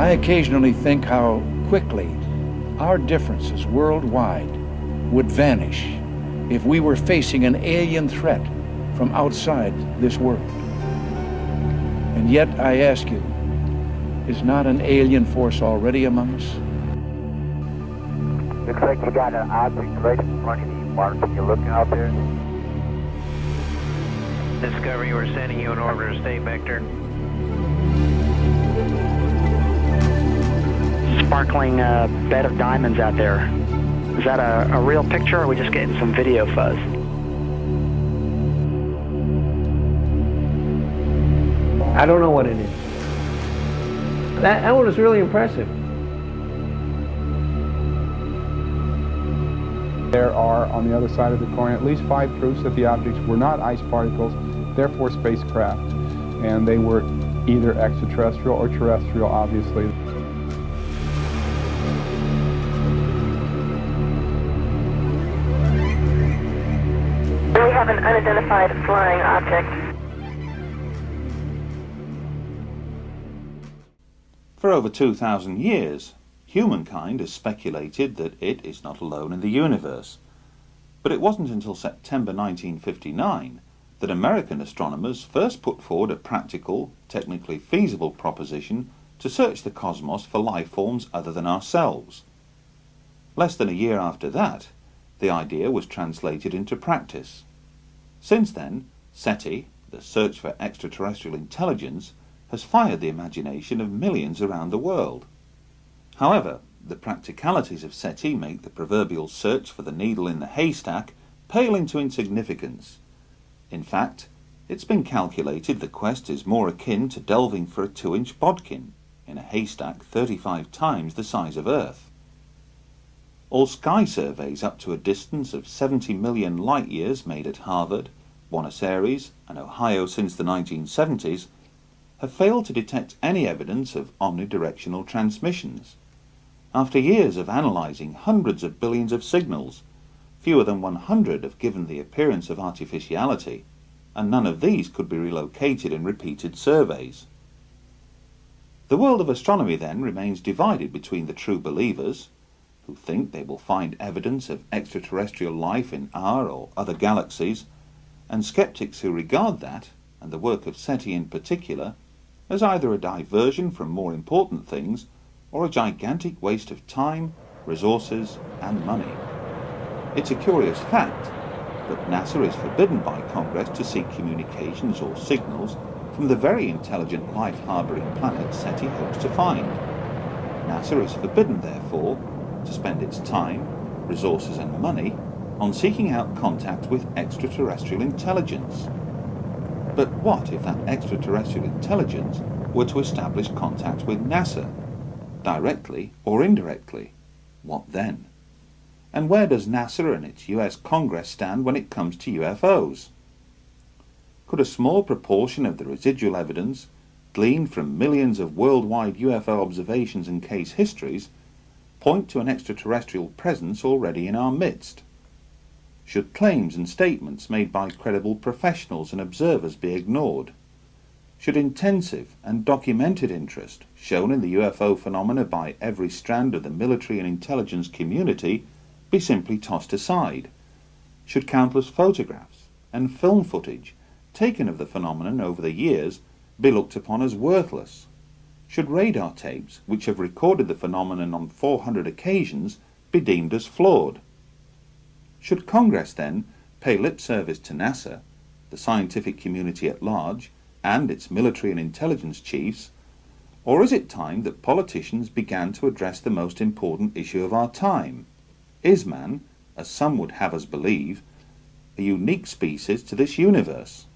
I occasionally think how quickly our differences worldwide would vanish if we were facing an alien threat from outside this world. And yet, I ask you, is not an alien force already among us? Looks like you got an object right in front of you, Mark. Can you look out there? Discovery, we're sending you an orbiter. Stay vector. Sparkling bed of diamonds out there. Is that a real picture, or are we just getting some video fuzz? I don't know what it is. That one was really impressive. There are, on the other side of the coin, at least 5 proofs that the objects were not ice particles, therefore spacecraft, and they were either extraterrestrial or terrestrial, obviously. We have an unidentified flying object. For over 2,000 years, humankind has speculated that it is not alone in the universe. But it wasn't until September 1959 that American astronomers first put forward a practical, technically feasible proposition to search the cosmos for life forms other than ourselves. Less than a year after that, the idea was translated into practice. Since then, SETI, the search for extraterrestrial intelligence, has fired the imagination of millions around the world. However, the practicalities of SETI make the proverbial search for the needle in the haystack pale into insignificance. In fact, it's been calculated the quest is more akin to delving for a 2-inch bodkin in a haystack 35 times the size of Earth. All sky surveys up to a distance of 70 million light-years made at Harvard, Buenos Aires and Ohio since the 1970s have failed to detect any evidence of omnidirectional transmissions. After years of analysing hundreds of billions of signals, fewer than 100 have given the appearance of artificiality, and none of these could be relocated in repeated surveys. The world of astronomy then remains divided between the true believers, who think they will find evidence of extraterrestrial life in our or other galaxies, and skeptics who regard that, and the work of SETI in particular, as either a diversion from more important things or a gigantic waste of time, resources and money. It's a curious fact that NASA is forbidden by Congress to seek communications or signals from the very intelligent life-harbouring planet SETI hopes to find. NASA is forbidden, therefore, to spend its time, resources and money on seeking out contact with extraterrestrial intelligence. But what if that extraterrestrial intelligence were to establish contact with NASA, directly or indirectly? What then? And where does NASA and its US Congress stand when it comes to UFOs? Could a small proportion of the residual evidence, gleaned from millions of worldwide UFO observations and case histories, point to an extraterrestrial presence already in our midst? Should claims and statements made by credible professionals and observers be ignored? Should intensive and documented interest shown in the UFO phenomena by every strand of the military and intelligence community be simply tossed aside? Should countless photographs and film footage taken of the phenomenon over the years be looked upon as worthless? Should radar tapes, which have recorded the phenomenon on 400 occasions, be deemed as flawed? Should Congress then pay lip service to NASA, the scientific community at large, and its military and intelligence chiefs, or is it time that politicians began to address the most important issue of our time? Is man, as some would have us believe, a unique species to this universe?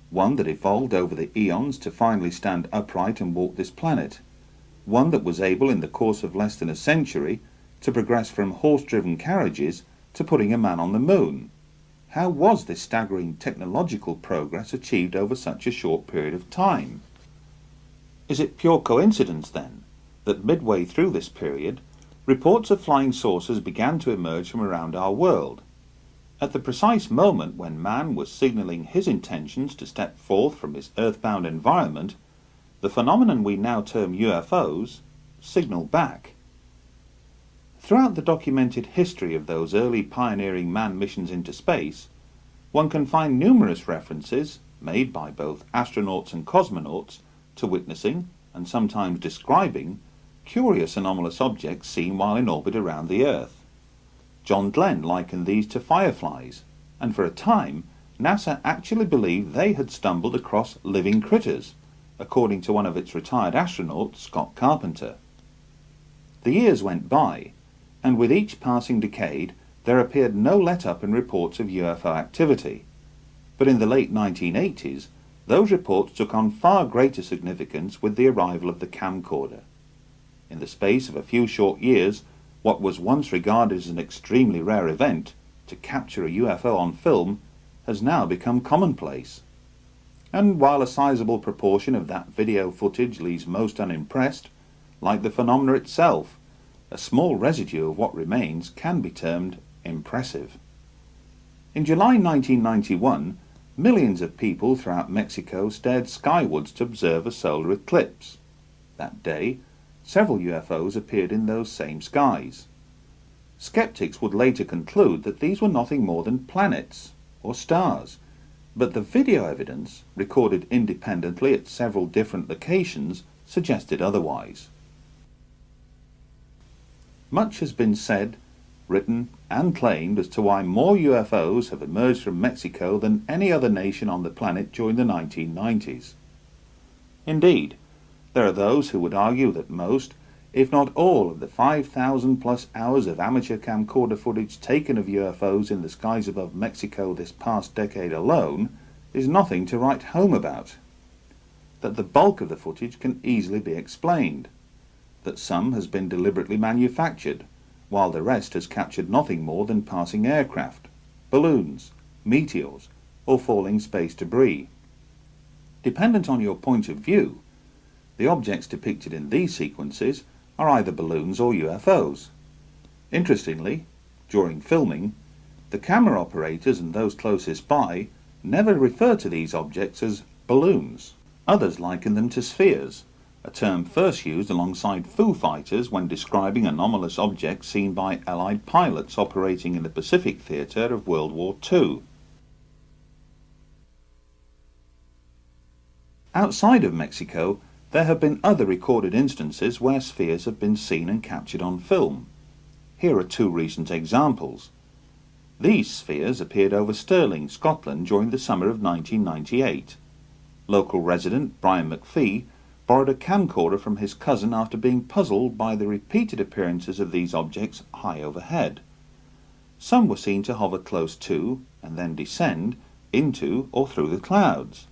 One that evolved over the eons to finally stand upright and walk this planet? One that was able in the course of less than a century to progress from horse-driven carriages to putting a man on the moon? How was this staggering technological progress achieved over such a short period of time? Is it pure coincidence, then, that midway through this period, reports of flying saucers began to emerge from around our world? At the precise moment when man was signalling his intentions to step forth from his earthbound environment, the phenomenon we now term UFOs, signal back. Throughout the documented history of those early pioneering manned missions into space, one can find numerous references, made by both astronauts and cosmonauts, to witnessing, and sometimes describing, curious anomalous objects seen while in orbit around the Earth. John Glenn likened these to fireflies, and for a time NASA actually believed they had stumbled across living critters, according to one of its retired astronauts, Scott Carpenter. The years went by, and with each passing decade there appeared no let-up in reports of UFO activity. But in the late 1980s, those reports took on far greater significance with the arrival of the camcorder. In the space of a few short years, what was once regarded as an extremely rare event, to capture a UFO on film, has now become commonplace. And while a sizable proportion of that video footage leaves most unimpressed, like the phenomena itself, a small residue of what remains can be termed impressive. In July 1991, millions of people throughout Mexico stared skywards to observe a solar eclipse. That day, several UFOs appeared in those same skies. Skeptics would later conclude that these were nothing more than planets or stars, but the video evidence, recorded independently at several different locations, suggested otherwise. Much has been said, written and claimed as to why more UFOs have emerged from Mexico than any other nation on the planet during the 1990s. Indeed, there are those who would argue that most, if not all, of the 5,000 plus hours of amateur camcorder footage taken of UFOs in the skies above Mexico this past decade alone is nothing to write home about. That the bulk of the footage can easily be explained. That some has been deliberately manufactured, while the rest has captured nothing more than passing aircraft, balloons, meteors, or falling space debris. Dependent on your point of view, the objects depicted in these sequences are either balloons or UFOs. Interestingly, during filming, the camera operators and those closest by never refer to these objects as balloons. Others liken them to spheres, a term first used alongside Foo Fighters when describing anomalous objects seen by Allied pilots operating in the Pacific theatre of World War II. Outside of Mexico, there have been other recorded instances where spheres have been seen and captured on film. Here are two recent examples. These spheres appeared over Stirling, Scotland during the summer of 1998. Local resident Brian McPhee borrowed a camcorder from his cousin after being puzzled by the repeated appearances of these objects high overhead. Some were seen to hover close to and then descend into or through the clouds.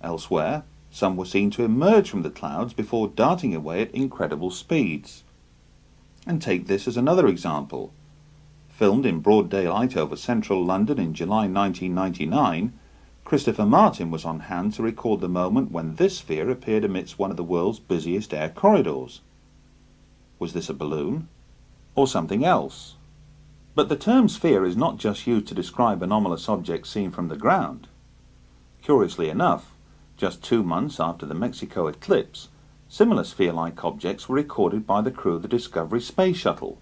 Elsewhere, some were seen to emerge from the clouds before darting away at incredible speeds. And take this as another example. Filmed in broad daylight over central London in July 1999, Christopher Martin was on hand to record the moment when this sphere appeared amidst one of the world's busiest air corridors. Was this a balloon? Or something else? But the term sphere is not just used to describe anomalous objects seen from the ground. Curiously enough, just 2 months after the Mexico eclipse, similar sphere-like objects were recorded by the crew of the Discovery space shuttle.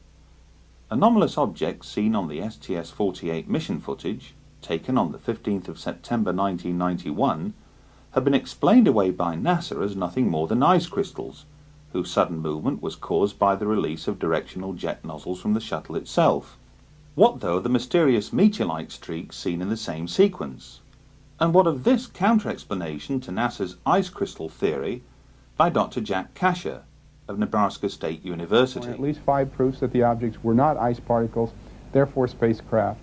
Anomalous objects seen on the STS-48 mission footage, taken on the 15th of September 1991, have been explained away by NASA as nothing more than ice crystals, whose sudden movement was caused by the release of directional jet nozzles from the shuttle itself. What though the mysterious meteor-like streaks seen in the same sequence? And what of this counter-explanation to NASA's ice crystal theory by Dr. Jack Kasher of Nebraska State University? At least 5 proofs that the objects were not ice particles, therefore spacecraft,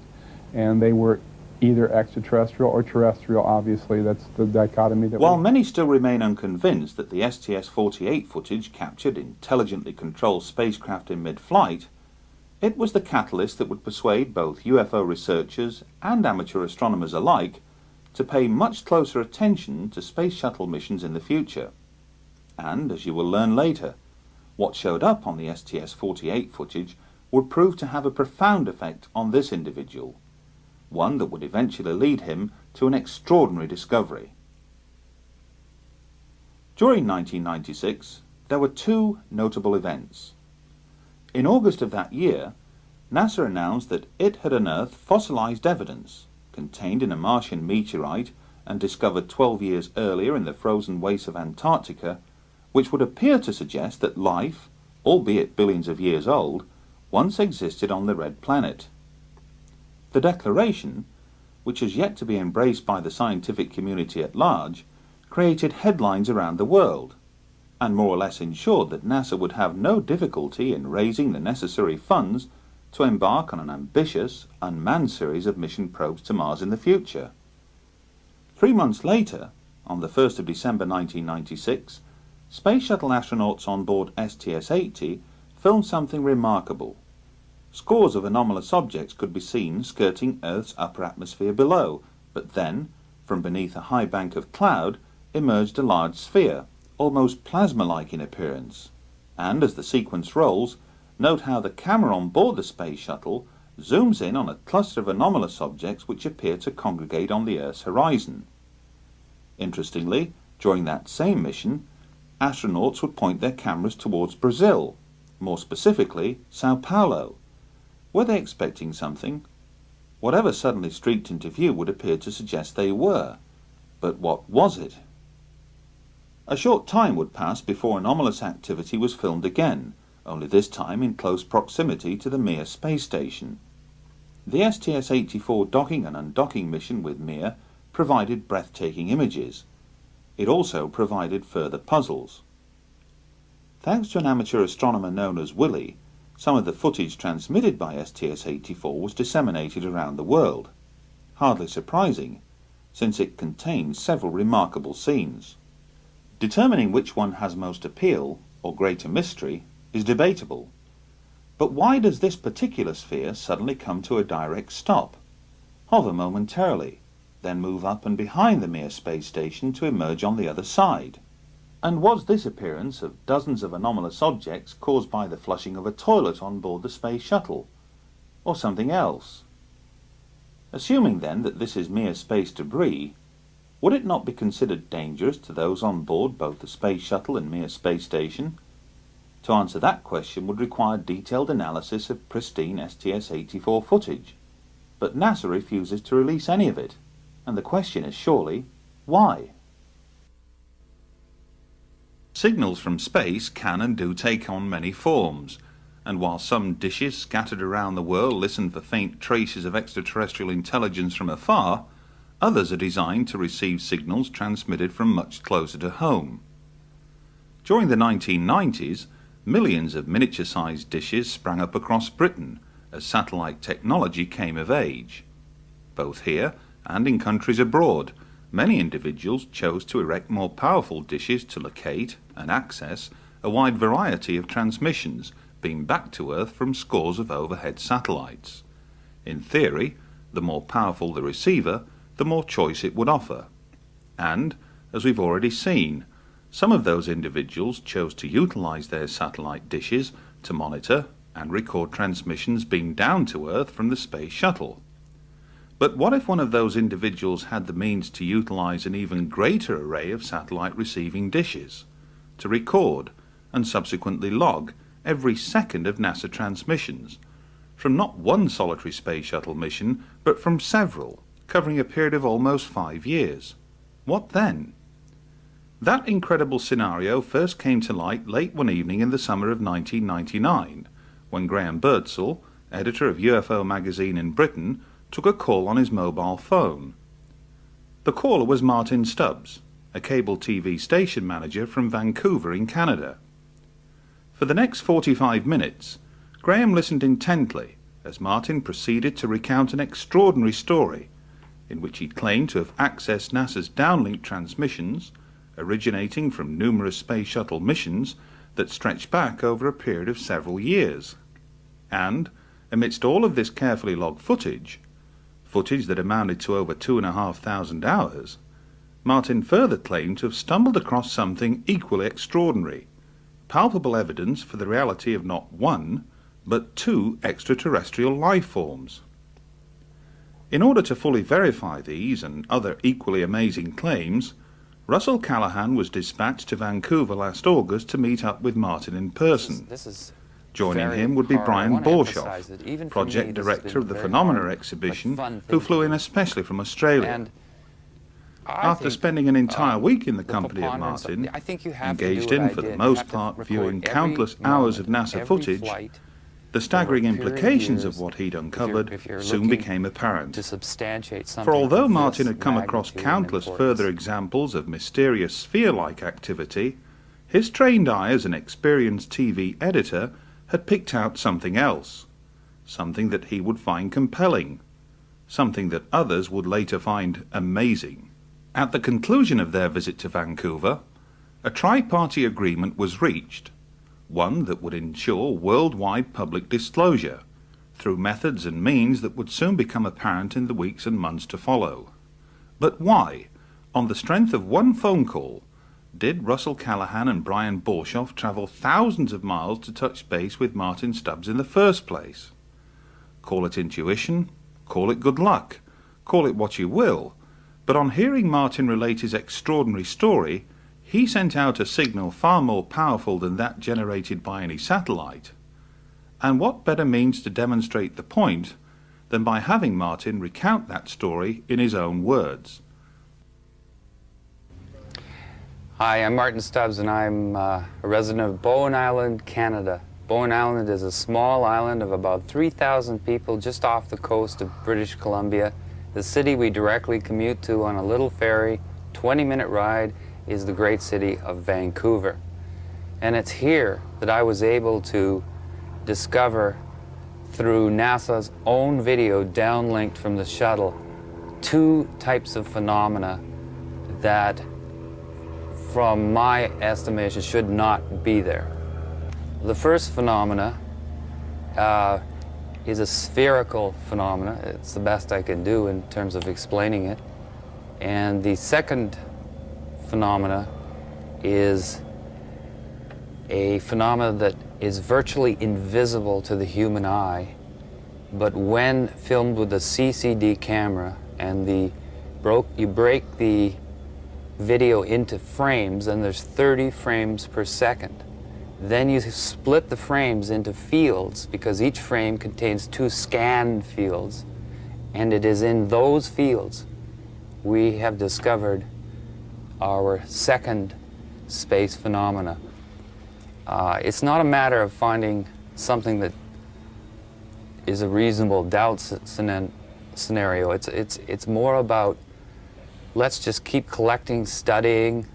and they were either extraterrestrial or terrestrial. Obviously, that's the dichotomy that While many still remain unconvinced that the STS-48 footage captured intelligently controlled spacecraft in mid-flight, it was the catalyst that would persuade both UFO researchers and amateur astronomers alike to pay much closer attention to space shuttle missions in the future. And, as you will learn later, what showed up on the STS-48 footage would prove to have a profound effect on this individual, one that would eventually lead him to an extraordinary discovery. During 1996, there were two notable events. In August of that year, NASA announced that it had unearthed fossilized evidence contained in a Martian meteorite and discovered 12 years earlier in the frozen wastes of Antarctica, which would appear to suggest that life, albeit billions of years old, once existed on the red planet. The declaration, which has yet to be embraced by the scientific community at large, created headlines around the world, and more or less ensured that NASA would have no difficulty in raising the necessary funds to embark on an ambitious, unmanned series of mission probes to Mars in the future. 3 months later, on the 1st of December 1996, Space Shuttle astronauts on board STS-80 filmed something remarkable. Scores of anomalous objects could be seen skirting Earth's upper atmosphere below, but then, from beneath a high bank of cloud, emerged a large sphere, almost plasma-like in appearance. And as the sequence rolls, note how the camera on board the Space Shuttle zooms in on a cluster of anomalous objects which appear to congregate on the Earth's horizon. Interestingly, during that same mission, astronauts would point their cameras towards Brazil, more specifically Sao Paulo. Were they expecting something? Whatever suddenly streaked into view would appear to suggest they were. But what was it? A short time would pass before anomalous activity was filmed again, only this time in close proximity to the Mir space station. The STS-84 docking and undocking mission with Mir provided breathtaking images. It also provided further puzzles. Thanks to an amateur astronomer known as Willie, some of the footage transmitted by STS-84 was disseminated around the world. Hardly surprising, since it contains several remarkable scenes. Determining which one has most appeal, or greater mystery, is debatable. But why does this particular sphere suddenly come to a direct stop, hover momentarily, then move up and behind the Mir space station to emerge on the other side? And was this appearance of dozens of anomalous objects caused by the flushing of a toilet on board the Space Shuttle, or something else? Assuming then that this is mere space debris, would it not be considered dangerous to those on board both the Space Shuttle and Mir space station? To answer that question would require detailed analysis of pristine STS-84 footage, but NASA refuses to release any of it, and the question is surely, why? Signals from space can and do take on many forms, and while some dishes scattered around the world listen for faint traces of extraterrestrial intelligence from afar, others are designed to receive signals transmitted from much closer to home. During the 1990s, millions of miniature-sized dishes sprang up across Britain as satellite technology came of age. Both here and in countries abroad, many individuals chose to erect more powerful dishes to locate and access a wide variety of transmissions beamed back to Earth from scores of overhead satellites. In theory, the more powerful the receiver, the more choice it would offer. And, as we've already seen, some of those individuals chose to utilize their satellite dishes to monitor and record transmissions beamed down to Earth from the Space Shuttle. But what if one of those individuals had the means to utilize an even greater array of satellite receiving dishes, to record and subsequently log every second of NASA transmissions, from not one solitary Space Shuttle mission, but from several, covering a period of almost 5 years? What then? That incredible scenario first came to light late one evening in the summer of 1999, when Graham Birdsall, editor of UFO magazine in Britain, took a call on his mobile phone. The caller was Martyn Stubbs, a cable TV station manager from Vancouver in Canada. For the next 45 minutes, Graham listened intently as Martyn proceeded to recount an extraordinary story in which he claimed to have accessed NASA's downlink transmissions originating from numerous Space Shuttle missions that stretched back over a period of several years. And, amidst all of this carefully logged footage that amounted to over 2,500 hours, Martyn further claimed to have stumbled across something equally extraordinary, palpable evidence for the reality of not one, but 2 extraterrestrial life forms. In order to fully verify these and other equally amazing claims, Russell Callahan was dispatched to Vancouver last August to meet up with Martyn in person. Joining him would be Brian Borshoff, project director of the Phenomena exhibition, who flew in especially from Australia. After spending an entire week in the company of Martyn, engaged in, for the most part, viewing countless hours of NASA footage, the staggering implications of what he'd uncovered soon became apparent. For although Martyn had come across countless further examples of mysterious sphere-like activity, his trained eye as an experienced TV editor had picked out something else, something that he would find compelling, something that others would later find amazing. At the conclusion of their visit to Vancouver, a tri-party agreement was reached, one that would ensure worldwide public disclosure, through methods and means that would soon become apparent in the weeks and months to follow. But why, on the strength of one phone call, did Russell Callahan and Brian Borshoff travel thousands of miles to touch base with Martyn Stubbs in the first place? Call it intuition, call it good luck, call it what you will, but on hearing Martyn relate his extraordinary story, he sent out a signal far more powerful than that generated by any satellite. And what better means to demonstrate the point than by having Martyn recount that story in his own words? Hi, I'm Martyn Stubbs, and I'm a resident of Bowen Island, Canada. Bowen Island is a small island of about 3,000 people just off the coast of British Columbia. The city we directly commute to on a little ferry, 20-minute ride, is the great city of Vancouver. And it's here that I was able to discover, through NASA's own video downlinked from the shuttle, two types of phenomena that, from my estimation, should not be there. The first phenomena is a spherical phenomena. It's the best I can do in terms of explaining it. And the second phenomena is a phenomena that is virtually invisible to the human eye, but when filmed with a CCD camera and you break the video into frames, and there's 30 frames per second. Then you split the frames into fields, because each frame contains 2 scan fields, and it is in those fields we have discovered our second space phenomena. It's not a matter of finding something that is a reasonable doubt scenario. It's more about, let's just keep collecting, studying,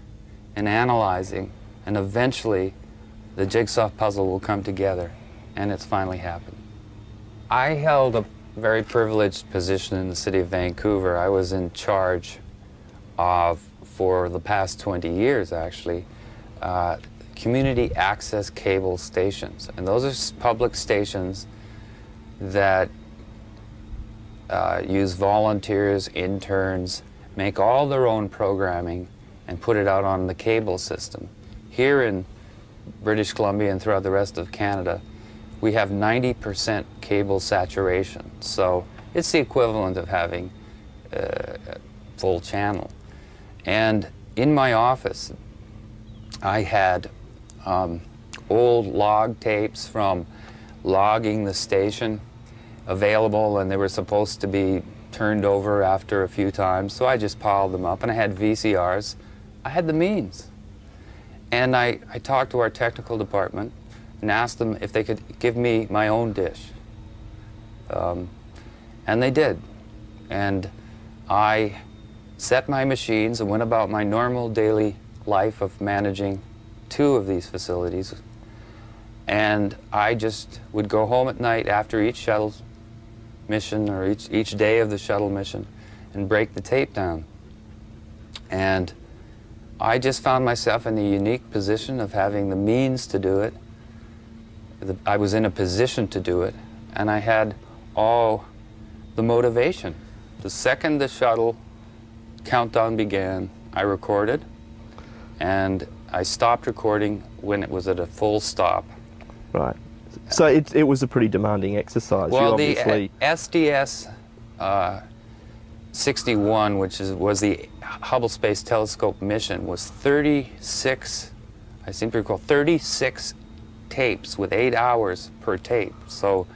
and analyzing, and eventually the jigsaw puzzle will come together, and it's finally happened. I held a very privileged position in the city of Vancouver. I was in charge of, for the past 20 years actually, community access cable stations. And those are public stations that use volunteers, interns, make all their own programming and put it out on the cable system. Here in British Columbia and throughout the rest of Canada, we have 90% cable saturation. So it's the equivalent of having a full channel. And in my office, I had old log tapes from logging the station available, and they were supposed to be turned over after a few times, so I just piled them up. And I had VCRs. I had the means. And I talked to our technical department and asked them if they could give me my own dish. And they did. And I set my machines and went about my normal daily life of managing 2 of these facilities. And I just would go home at night after each shuttle mission, or each day of the shuttle mission, and break the tape down. And I just found myself in the unique position of having the means to do it. I was in a position to do it, and I had all the motivation. The second the shuttle countdown began, I recorded, and I stopped recording when it was at a full stop. Right. So it was a pretty demanding exercise. Well, you obviously... the SDS 61, which was the Hubble Space Telescope mission, was 36, I seem to recall, 36 tapes with 8 hours per tape. So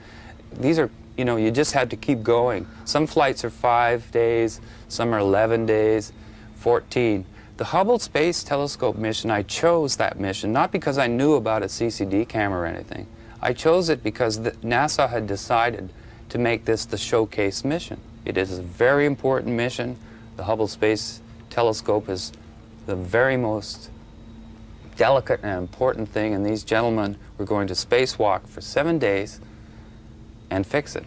these are, you just had to keep going. Some flights are 5 days, some are 11 days, 14. The Hubble Space Telescope mission, I chose that mission not because I knew about a CCD camera or anything. I chose it because NASA had decided to make this the showcase mission. It is a very important mission. The Hubble Space Telescope is the very most delicate and important thing, and these gentlemen were going to spacewalk for 7 days and fix it.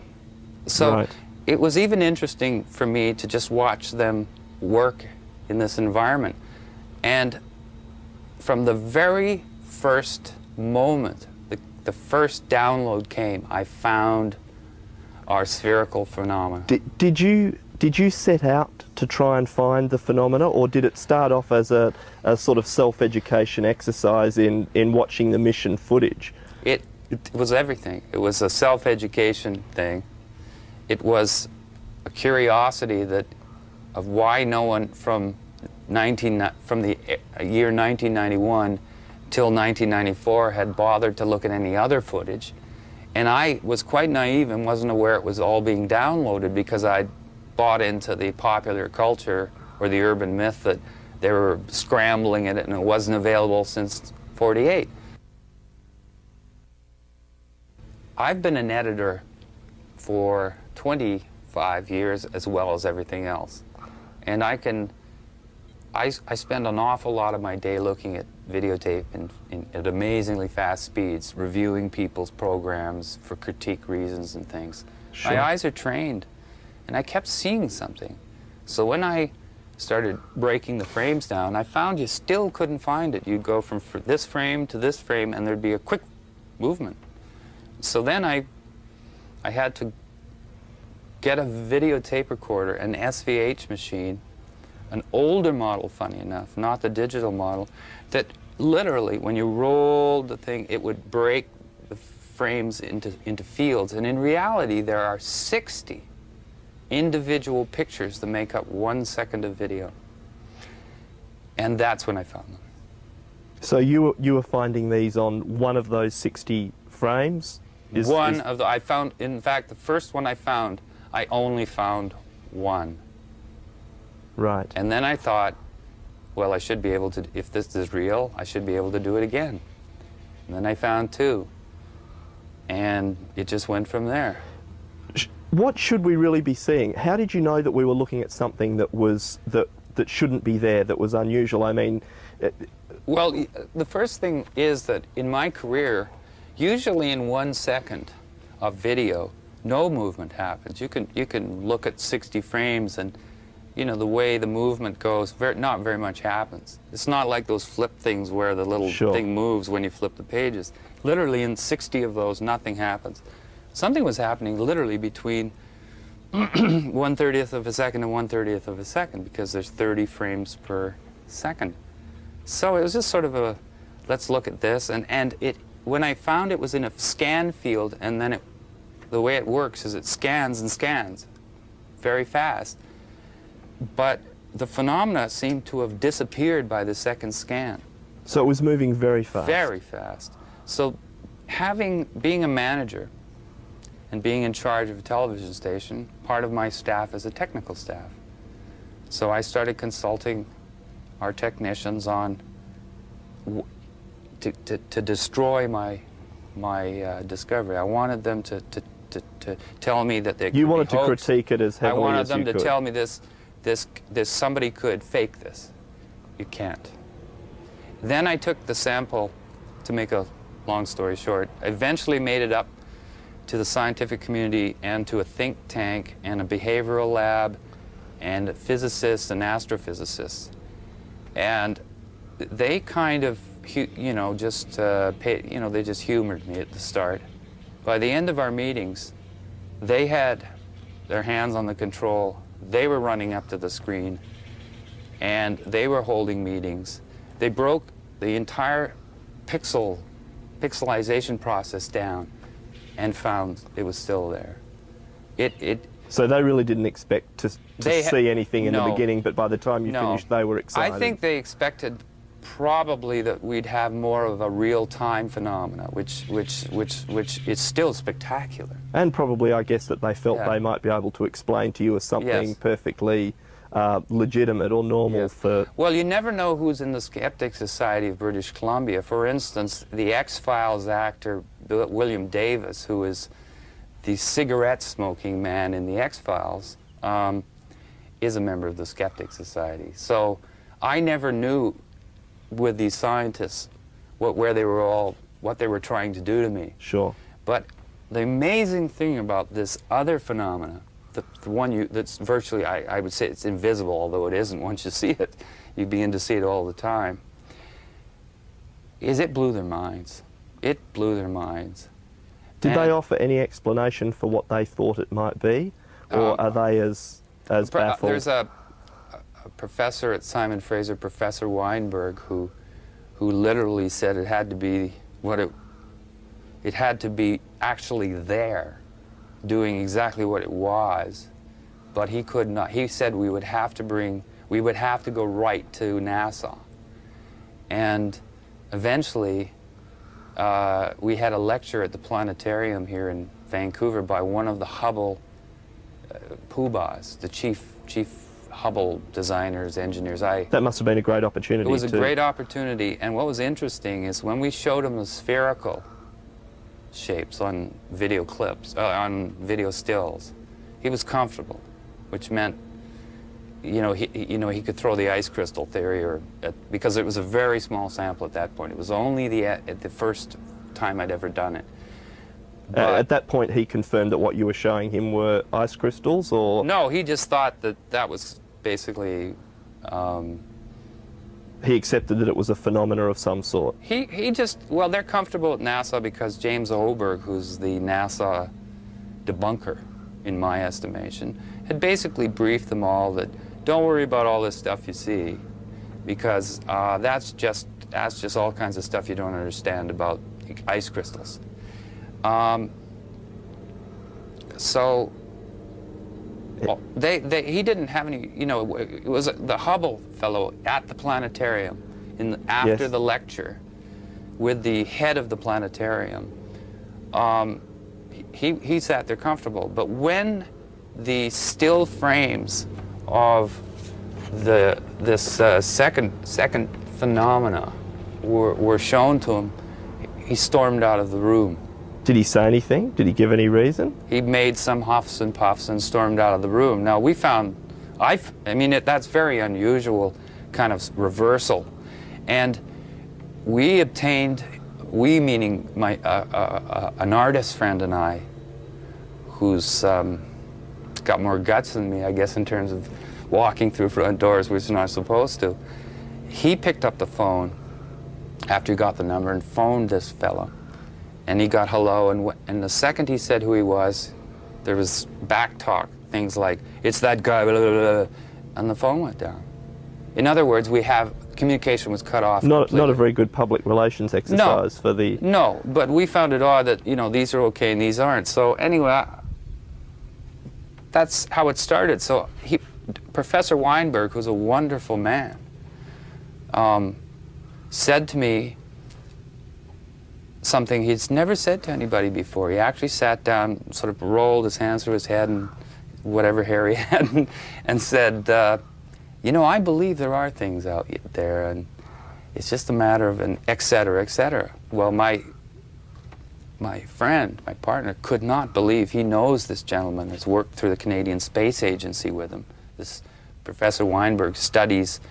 So Right. it was even interesting for me to just watch them work in this environment. And from the very first moment, the first download came, I found our spherical phenomena. Did you set out to try and find the phenomena, or did it start off as a sort of self-education exercise in watching the mission footage? It was everything. It was a self-education thing. It was a curiosity of why no one from the year 1991 till 1994 had bothered to look at any other footage. And I was quite naive and wasn't aware it was all being downloaded because I'd bought into the popular culture or the urban myth that they were scrambling at it and it wasn't available since '48. I've been an editor for 25 years as well as everything else. And I spend an awful lot of my day looking at videotape at amazingly fast speeds, reviewing people's programs for critique reasons and things. Sure. My eyes are trained, and I kept seeing something. So when I started breaking the frames down, I found you still couldn't find it. You'd go from this frame to this frame, and there'd be a quick movement. So then I had to get a videotape recorder, an SVH machine, an older model, funny enough, not the digital model, that literally, when you rolled the thing, it would break the frames into fields. And in reality, there are 60 individual pictures that make up 1 second of video. And that's when I found them. So you were finding these on one of those 60 frames? I found, in fact, the first one I found, I only found one. Right. And then I thought, well, I should be able to, if this is real, I should be able to do it again. And then I found two. And it just went from there. What should we really be seeing? How did you know that we were looking at something that was that shouldn't be there, that was unusual? I mean, well, the first thing is that in my career, usually in 1 second of video, no movement happens. You can look at 60 frames and, you know, the way the movement goes, not very much happens. It's not like those flip things where the little thing moves when you flip the pages. Literally in 60 of those, nothing happens. Something was happening literally between 1/30th of a second and 1/30th of a second, because there's 30 frames per second. So it was just sort of a, let's look at this. And it, when I found it was in a scan field, and then the way it works is it scans and scans very fast. But the phenomena seemed to have disappeared by the second scan. So it was moving very fast. Very fast. So being a manager and being in charge of a television station, part of my staff is a technical staff. So I started consulting our technicians on to destroy my discovery. I wanted them to tell me that they could You wanted be to hoaxed. critique it as heavily as you could. I wanted them to tell me this somebody could fake this. You can't. Then I took the sample, to make a long story short, eventually made it up to the scientific community and to a think tank and a behavioral lab and physicists and astrophysicists. And they kind of, you know, just they just humored me at the start. By the end of our meetings, they had their hands on the control. They were running up to the screen, and they were holding meetings. They broke the entire pixelization process down and found it was still there. So they really didn't expect to see anything in the No. beginning, but by the time you No. finished, they were excited. I think they expected probably that we'd have more of a real-time phenomena, which is still spectacular. And probably, I guess, that they felt Yeah. they might be able to explain to you as something Yes. perfectly legitimate or normal Yes. for... Well, you never know who's in the Skeptic Society of British Columbia. For instance, the X-Files actor William Davis, who is the cigarette-smoking man in the X-Files, is a member of the Skeptic Society. So I never knew with these scientists what they were trying to do to me. Sure. But the amazing thing about this other phenomena, the one that's virtually, I would say it's invisible, although it isn't once you see it. You begin to see it all the time. Is it blew their minds. It blew their minds. Did they offer any explanation for what they thought it might be? Or are they as baffled? There's a professor at Simon Fraser, Professor Weinberg, who literally said it had to be it had to be actually there, doing exactly what it was, but he could not. He said we would have to go right to NASA. And eventually, we had a lecture at the planetarium here in Vancouver by one of the Hubble poobahs, the chief Hubble designers, engineers. That must have been a great opportunity. It was a great opportunity, and what was interesting is when we showed him the spherical shapes on video clips, on video stills, he was comfortable, which meant, he could throw the ice crystal theory, because it was a very small sample at that point. It was only the first time I'd ever done it. At that point, he confirmed that what you were showing him were ice crystals, or...? No, he just thought that was basically... He accepted that it was a phenomena of some sort. Well, they're comfortable at NASA because James Oberg, who's the NASA debunker, in my estimation, had basically briefed them all that don't worry about all this stuff you see, because that's just all kinds of stuff you don't understand about ice crystals. So he didn't have any, it was the Hubble fellow at the planetarium after Yes. the lecture with the head of the planetarium. He sat there comfortable, but when the still frames of this second phenomena were shown to him, he stormed out of the room. Did he say anything? Did he give any reason? He made some huffs and puffs and stormed out of the room. Now we found, that's very unusual kind of reversal, and we obtained, meaning an artist friend and I, who's got more guts than me, I guess, in terms of walking through front doors, which he's not supposed to. He picked up the phone after he got the number and phoned this fella. And he got hello, and the second he said who he was, there was back talk, things like, it's that guy, blah, blah, blah, and the phone went down. In other words, communication was cut off Not completely. a very good public relations exercise for the... No, but we found it odd that, these are okay and these aren't. So anyway, that's how it started. So Professor Weinberg, who's a wonderful man, said to me something he's never said to anybody before. He actually sat down, sort of rolled his hands through his head and whatever hair he had, and said, I believe there are things out there, and it's just a matter of an et cetera, et cetera. Well, my friend, my partner, could not believe. He knows this gentleman, has worked through the Canadian Space Agency with him. This Professor Weinberg studies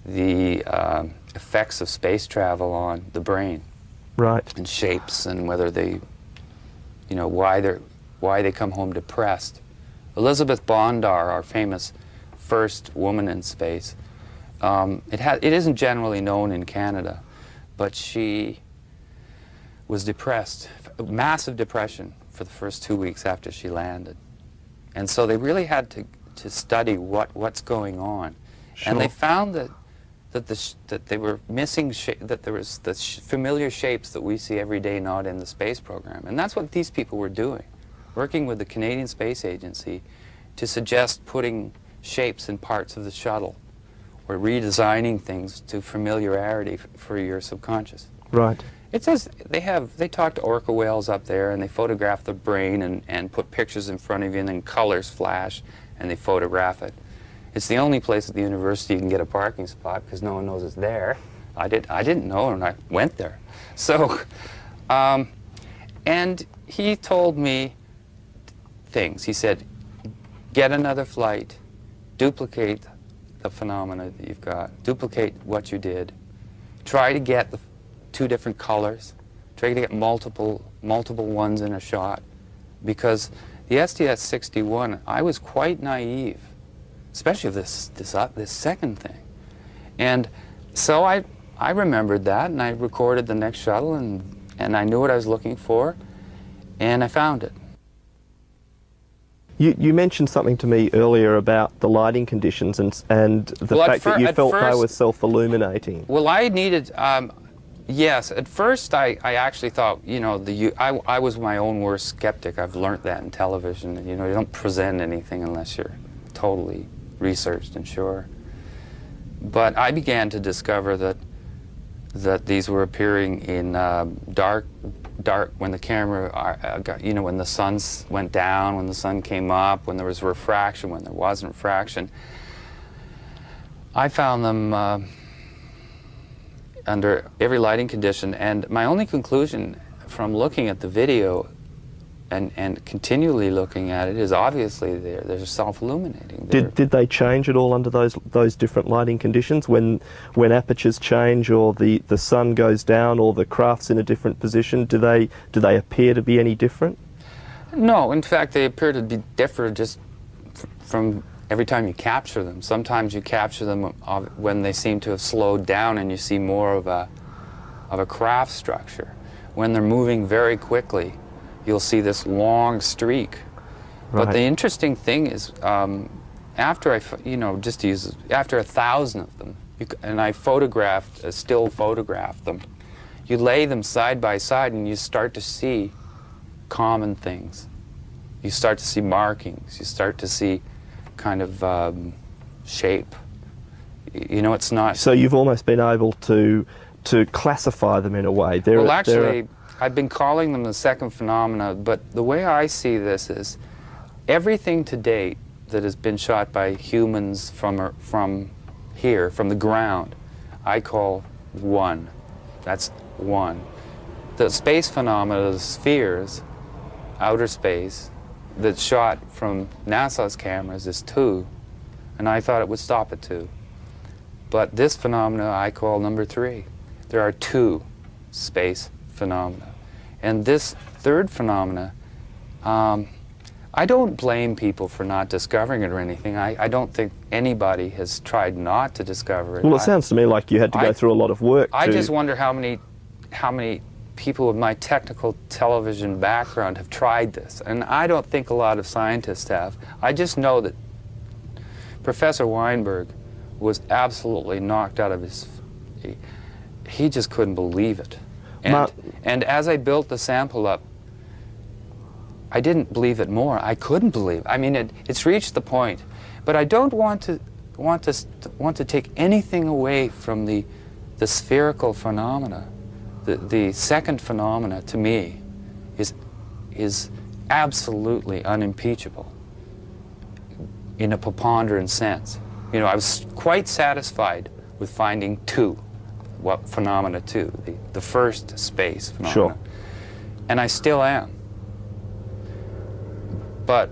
the effects of space travel on the brain. Right. And shapes, and whether they, why they come home depressed. Elizabeth Bondar, our famous first woman in space, it isn't generally known in Canada, but she was depressed, massive depression for the first 2 weeks after she landed. And so they really had to study what's going on. Sure. And they found that they were missing, that there was the familiar shapes that we see every day not in the space program. And that's what these people were doing, working with the Canadian Space Agency to suggest putting shapes in parts of the shuttle or redesigning things to familiarity for your subconscious. Right. It says they talk to orca whales up there, and they photograph the brain and put pictures in front of you, and then colors flash and they photograph it. It's the only place at the university you can get a parking spot because no one knows it's there. I didn't know, and I went there. So, and he told me things. He said, get another flight, duplicate the phenomena that you've got, duplicate what you did, try to get the 2 different colors, try to get multiple ones in a shot, because the STS-61, I was quite naive, especially this second thing. And so I remembered that, and I recorded the next shuttle, and I knew what I was looking for, and I found it. You mentioned something to me earlier about the lighting conditions and the fact that you felt they were self-illuminating. Well, I needed, yes, at first I actually thought, you know, I was my own worst skeptic. I've learned that in television. You know, you don't present anything unless you're totally researched and sure. But I began to discover that these were appearing in dark, when the camera, you know, when the sun went down, when the sun came up, when there was refraction, when there wasn't refraction. I found them under every lighting condition, and my only conclusion from looking at the video and continually looking at it is obviously they're self-illuminating. Did they change at all under those different lighting conditions when apertures change or the sun goes down or the craft's in a different position? Do they appear to be any different? No, in fact they appear to be different just from every time you capture them. Sometimes you capture them when they seem to have slowed down and you see more of a craft structure. When they're moving very quickly, you'll see this long streak. Right. But the interesting thing is, after after 1,000 of them, and I still photographed them, you lay them side by side and you start to see common things. You start to see markings. You start to see kind of shape. You know, it's not. So you've almost been able to classify them in a way. Well, actually, I've been calling them the second phenomena, but the way I see this is everything to date that has been shot by humans from here, from the ground, I call one. That's one. The space phenomena, the spheres, outer space, that's shot from NASA's cameras is 2, and I thought it would stop at 2. But this phenomena I call number 3. There are 2 space phenomena. And this third phenomena, I don't blame people for not discovering it or anything. I don't think anybody has tried not to discover it. Well, it sounds to me like you had to go through a lot of work. I just wonder how many people with my technical television background have tried this. And I don't think a lot of scientists have. I just know that Professor Weinberg was absolutely knocked out of his... He just couldn't believe it. And as I built the sample up, I didn't believe it more. I couldn't believe it. I mean, it's reached the point. But I don't want to take anything away from the spherical phenomena. The second phenomena, to me, is absolutely unimpeachable in a preponderant sense. You know, I was quite satisfied with finding 2. What phenomena 2, the first space phenomena. Sure. And I still am. But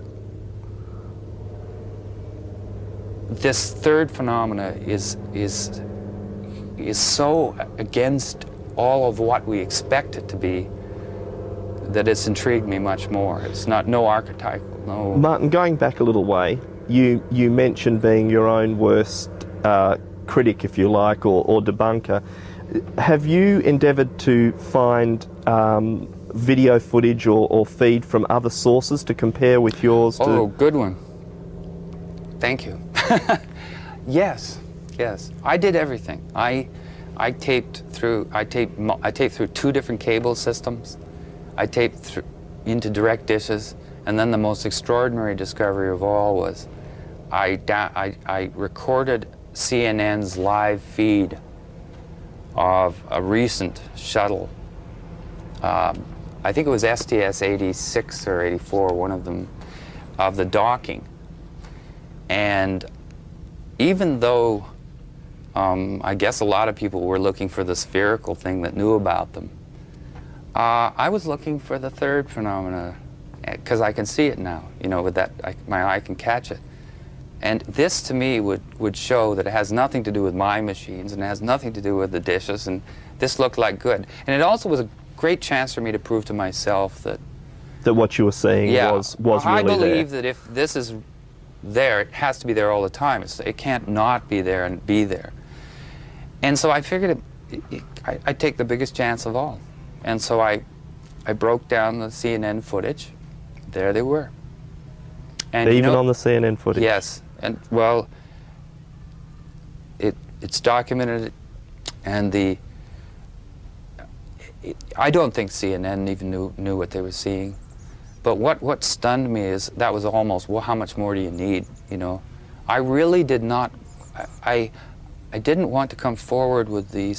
this third phenomena is so against all of what we expect it to be that it's intrigued me much more. It's no archetypal, no... Martyn, going back a little way, you mentioned being your own worst critic, if you like, or debunker. Have you endeavoured to find video footage or feed from other sources to compare with yours? Oh, good one. Thank you. Yes. I did everything. I taped through 2 different cable systems. I taped into direct dishes, And then the most extraordinary discovery of all was I recorded CNN's live feed of a recent shuttle. I think it was STS-86 or 84, one of them, of the docking. And even though I guess a lot of people were looking for the spherical thing that knew about them, I was looking for the third phenomena, because I can see it now, you know, with that, my eye can catch it. And this to me would show that it has nothing to do with my machines, and it has nothing to do with the dishes, and this looked like good. And it also was a great chance for me to prove to myself that what you were seeing was really there. I believe that if this is there, it has to be there all the time. It can't not be there and be there. And so I figured I'd take the biggest chance of all. And so I broke down the CNN footage. There they were. And even on the CNN footage? Yes. And well, it's documented, and I don't think CNN even knew what they were seeing. But what stunned me is that was almost, well, how much more do you need, you know? I really did not, I didn't want to come forward with the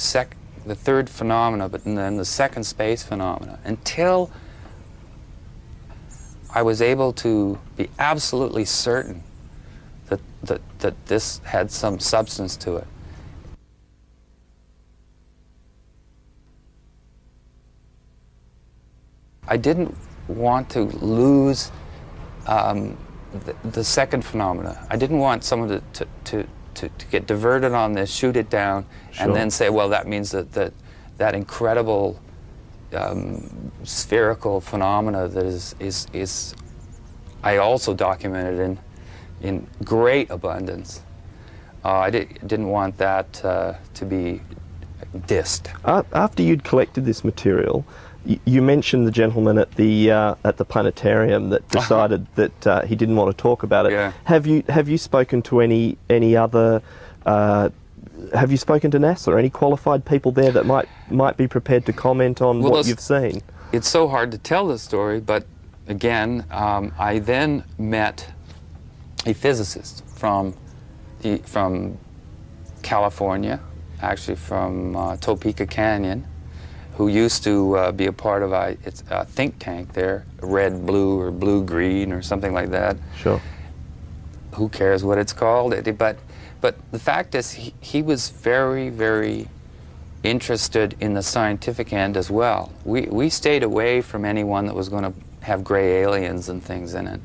third phenomena, but then the second space phenomena, until I was able to be absolutely certain that this had some substance to it. I didn't want to lose the second phenomena. I didn't want someone to get diverted on this, shoot it down, and then say, well, that means that incredible spherical phenomena that is I also documented in great abundance. I didn't want that to be dissed. After you'd collected this material, you mentioned the gentleman at the planetarium that decided that he didn't want to talk about it. Yeah. Have you spoken to any other? Have you spoken to NASA or any qualified people there that might be prepared to comment on what you've seen? It's so hard to tell this story, but again, I then met a physicist from California, actually from Topeka Canyon, who used to be a part of a think tank there, red, blue, or blue-green, or something like that. Sure. Who cares what it's called? But the fact is, he was very, very interested in the scientific end as well. We stayed away from anyone that was going to have gray aliens and things in it.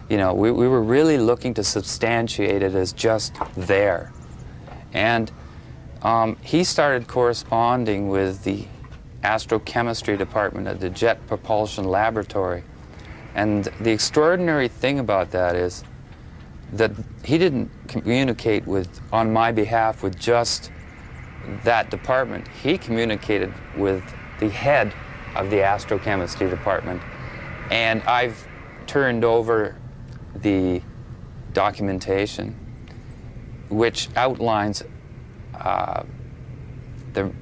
You know, we were really looking to substantiate it as just there. And he started corresponding with the astrochemistry department at the Jet Propulsion Laboratory. And the extraordinary thing about that is that he didn't communicate on my behalf with just that department. He communicated with the head of the astrochemistry department. And I've turned over the documentation which outlines the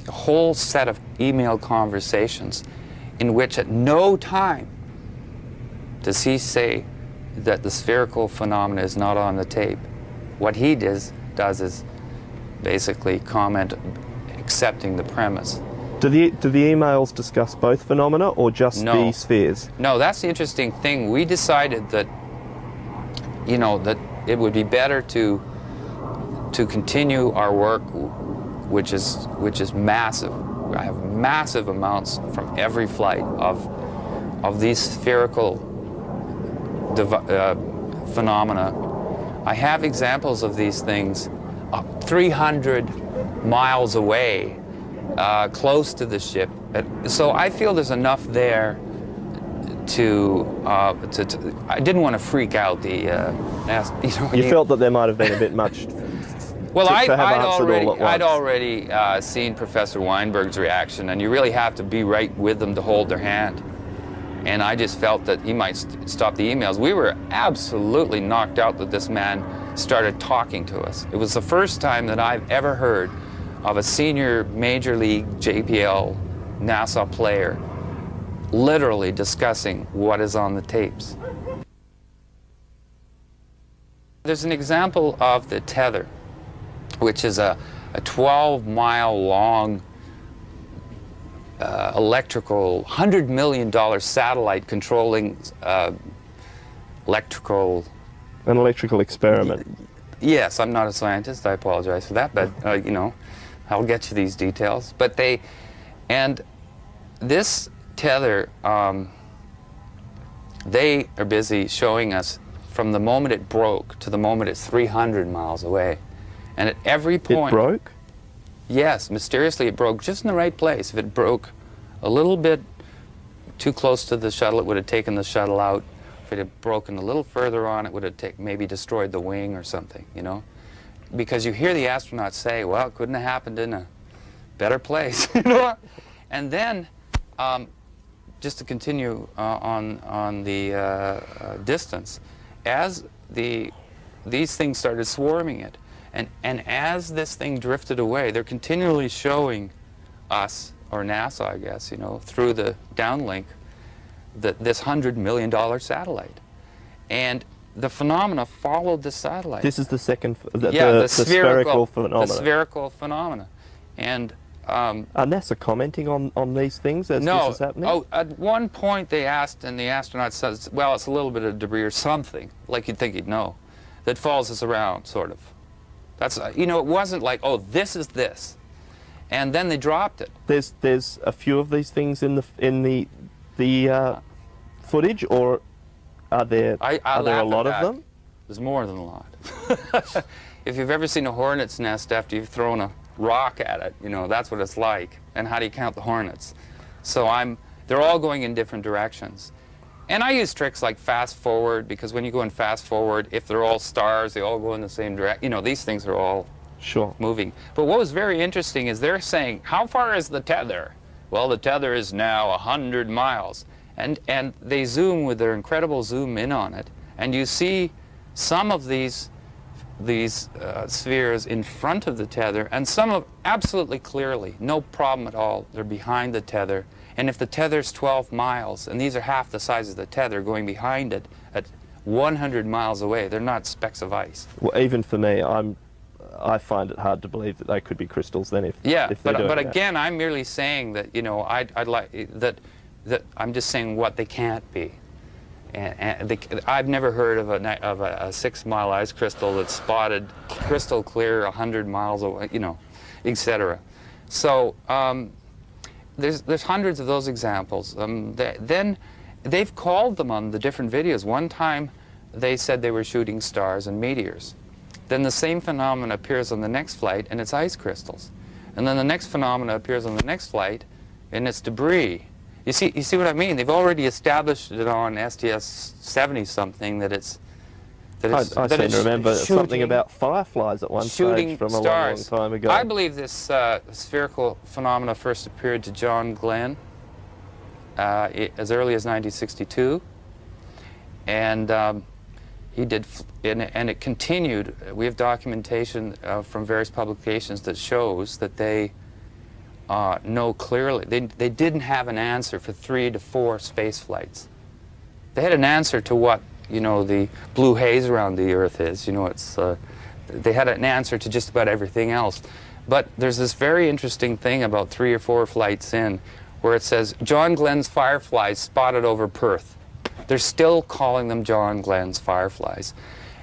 whole set of email conversations in which at no time does he say that the spherical phenomena is not on the tape. What he does is basically comment accepting the premise. Do the emails discuss both phenomena or just the spheres? No, that's the interesting thing. We decided that, you know, that it would be better to continue our work, which is massive. I have massive amounts from every flight of these spherical phenomena. I have examples of these things 300 miles away, close to the ship. So I feel there's enough there to I didn't want to freak out the You felt that there might have been a bit much. Well, I'd already seen Professor Weinberg's reaction, and you really have to be right with them to hold their hand. And I just felt that he might stop the emails. We were absolutely knocked out that this man started talking to us. It was the first time that I've ever heard of a senior Major League JPL NASA player literally discussing what is on the tapes. There's an example of the tether, which is a 12-mile long electrical, $100 million satellite controlling electrical... An electrical experiment. Yes, I'm not a scientist, I apologize for that, but you know, I'll get you these details. But and this tether, they are busy showing us from the moment it broke to the moment it's 300 miles away. And at every point... It broke? Yes, mysteriously it broke just in the right place. If it broke a little bit too close to the shuttle, it would have taken the shuttle out. If it had broken a little further on, it would have maybe destroyed the wing or something, you know? Because you hear the astronauts say, well, it couldn't have happened in a better place, you know? And then, just to continue on the distance, as these things started swarming it, and as this thing drifted away, they're continually showing us, or NASA, I guess, you know, through the downlink, this $100 million satellite. And the phenomena followed the satellite. This is the second, the spherical phenomena. The spherical phenomena. And are NASA commenting on these things as this is happening? Oh, at one point they asked, and the astronaut says, well, it's a little bit of debris or something, like you'd think he'd know, that follows us around, sort of. That's, you know, it wasn't like, oh, this is this. And then they dropped it. There's a few of these things in the footage, or are there a lot of them? There's more than a lot. If you've ever seen a hornet's nest after you've thrown a rock at it, you know, that's what it's like. And how do you count the hornets? So they're all going in different directions. And I use tricks like fast forward, because when you go in fast forward, if they're all stars, they all go in the same direction. You know, these things are all moving. But what was very interesting is they're saying, how far is the tether? Well, the tether is now 100 miles. And they zoom with their incredible zoom in on it, and you see some of these spheres in front of the tether, and some of absolutely clearly, no problem at all, they're behind the tether. And if the tether's 12 miles, and these are half the size of the tether going behind it at 100 miles away, they're not specks of ice. Well, even for me, I find it hard to believe that they could be crystals then if but again, I'm merely saying that, you know, I'd like that I'm just saying what they can't be. And I've never heard of a 6-mile ice crystal that's spotted crystal clear 100 miles away, you know, etc. So there's hundreds of those examples. Then they've called them on the different videos. One time they said they were shooting stars and meteors. Then the same phenomenon appears on the next flight, and it's ice crystals. And then the next phenomenon appears on the next flight, and it's debris. You see what I mean? They've already established it on STS-70-something that it's... I seem to remember something about fireflies at one stage from a long time ago. I believe this spherical phenomena first appeared to John Glenn as early as 1962. And he did, and it continued. We have documentation from various publications that shows that they know clearly. They didn't have an answer for 3 to 4 space flights. They had an answer to what, you know, the blue haze around the Earth is. You know, it's they had an answer to just about everything else. But there's this very interesting thing about 3 or 4 flights in, where it says John Glenn's fireflies spotted over Perth. They're still calling them John Glenn's fireflies.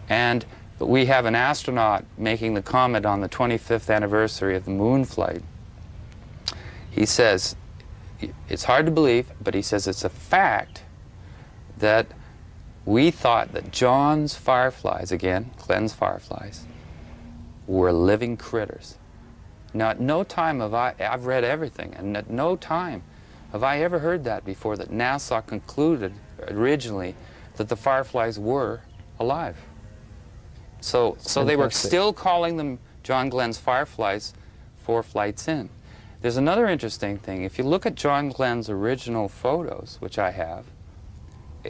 And we have an astronaut making the comment on the 25th anniversary of the moon flight. He says, it's hard to believe, but he says it's a fact that we thought that John's fireflies, again, Glenn's fireflies, were living critters. Now, at no time have I've read everything, and at no time have I ever heard that before, that NASA concluded originally that the fireflies were alive. So they were still calling them John Glenn's fireflies 4 flights in. There's another interesting thing. If you look at John Glenn's original photos, which I have,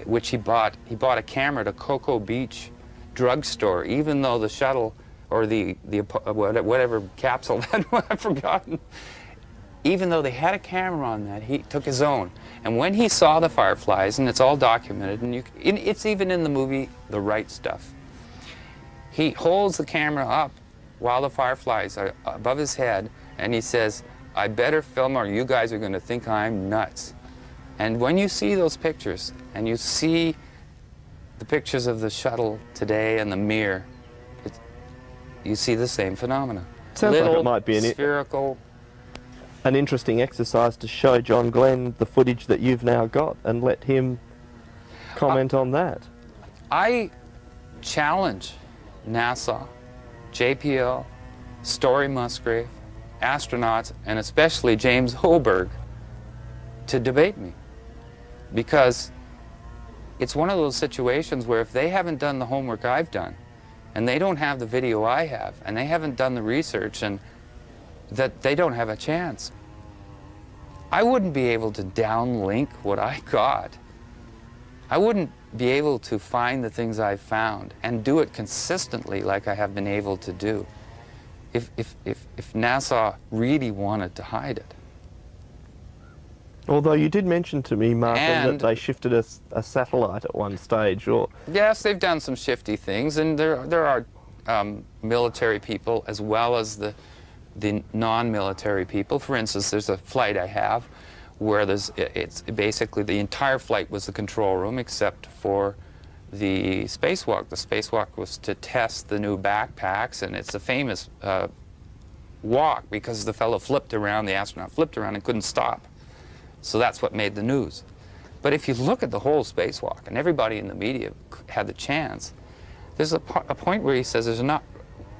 which he bought a camera at a Cocoa Beach drugstore, even though the shuttle or the whatever capsule that I've forgotten, even though they had a camera on that, he took his own. And when he saw the fireflies, and it's all documented, and it's even in the movie The Right Stuff, he holds the camera up while the fireflies are above his head, and he says, "I better film or you guys are going to think I'm nuts." And when you see those pictures, and you see the pictures of the shuttle today and the Mir, you see the same phenomena. Sounds Little, like it might be spherical. an interesting exercise to show John Glenn the footage that you've now got and let him comment on that. I challenge NASA, JPL, Story Musgrave, astronauts, and especially James Hoberg to debate me. Because it's one of those situations where if they haven't done the homework I've done, and they don't have the video I have, and they haven't done the research, and that they don't have a chance. I wouldn't be able to downlink what I got. I wouldn't be able to find the things I've found and do it consistently like I have been able to do if NASA really wanted to hide it. Although you did mention to me, Martyn, And- that they shifted a satellite at one stage, or... Yes, they've done some shifty things, and there are military people as well as the non-military people. For instance, there's a flight I have where it's basically the entire flight was the control room except for the spacewalk. The spacewalk was to test the new backpacks, and it's a famous walk because the fellow flipped around, the astronaut flipped around and couldn't stop. So that's what made the news. But if you look at the whole spacewalk, and everybody in the media had the chance, there's a point where he says, "There's not,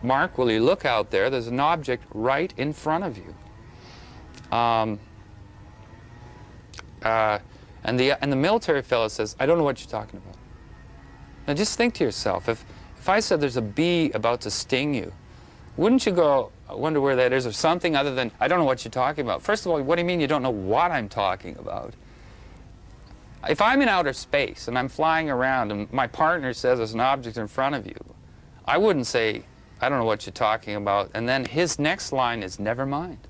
Mark, will you look out there? There's an object right in front of you." And the military fellow says, "I don't know what you're talking about." Now just think to yourself, if I said there's a bee about to sting you, wouldn't you go, "I wonder where that is," or something other than, "I don't know what you're talking about"? First of all, what do you mean you don't know what I'm talking about? If I'm in outer space and I'm flying around and my partner says there's an object in front of you, I wouldn't say, "I don't know what you're talking about," and then his next line is, "Never mind."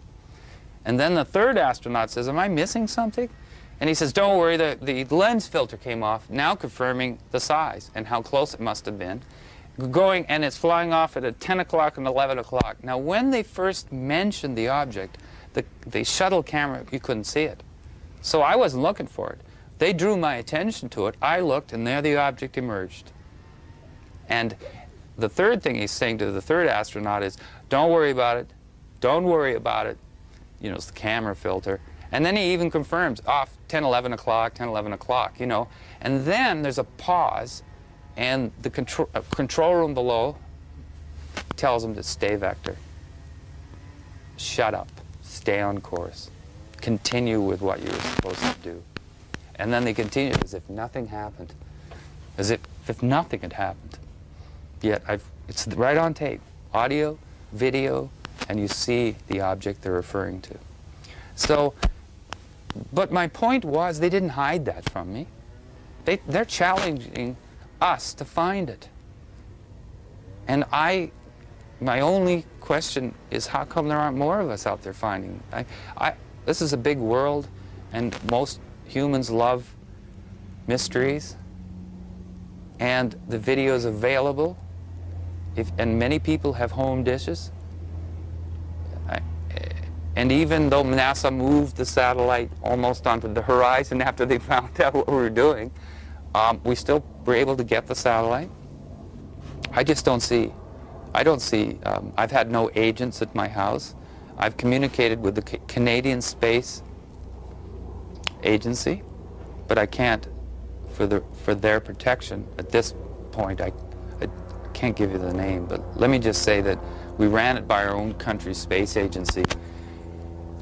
And then the third astronaut says, "Am I missing something?" And he says, "Don't worry, the lens filter came off," now confirming the size and how close it must have been. Going, and it's flying off at 10 o'clock and 11 o'clock. Now, when they first mentioned the object, the shuttle camera, you couldn't see it. So I wasn't looking for it. They drew my attention to it. I looked, and there the object emerged. And the third thing he's saying to the third astronaut is, "Don't worry about it. Don't worry about it." You know, it's the camera filter. And then he even confirms, off 10, 11 o'clock, 10, 11 o'clock, you know. And then there's a pause, and the control room below tells him to stay vector. Shut up. Stay on course. Continue with what you were supposed to do. And then they continue as if nothing happened. As if nothing had happened. Yet it's right on tape. Audio, video, and you see the object they're referring to. So, but my point was they didn't hide that from me. They're challenging us to find it. And my only question is, how come there aren't more of us out there finding it? This is a big world, and most humans love mysteries, and the video is available, and many people have home dishes. And even though NASA moved the satellite almost onto the horizon after they found out what we were doing, we still were able to get the satellite. I don't see, I've had no agents at my house. I've communicated with the Canadian Space Agency, but I can't, for their protection at this point, I can't give you the name, but let me just say that we ran it by our own country's space agency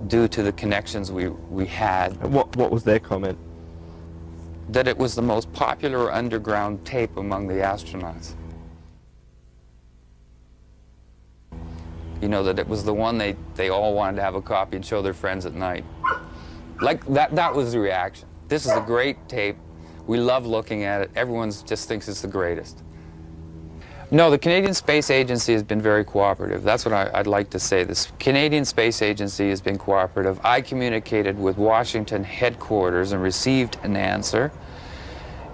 due to the connections we had. And what was their comment? That it was the most popular underground tape among the astronauts. You know, that it was the one they all wanted to have a copy and show their friends at night. Like, that was the reaction. This is a great tape. We love looking at it. Everyone just thinks it's the greatest. No, the Canadian Space Agency has been very cooperative. That's what I'd like to say. The Canadian Space Agency has been cooperative. I communicated with Washington headquarters and received an answer.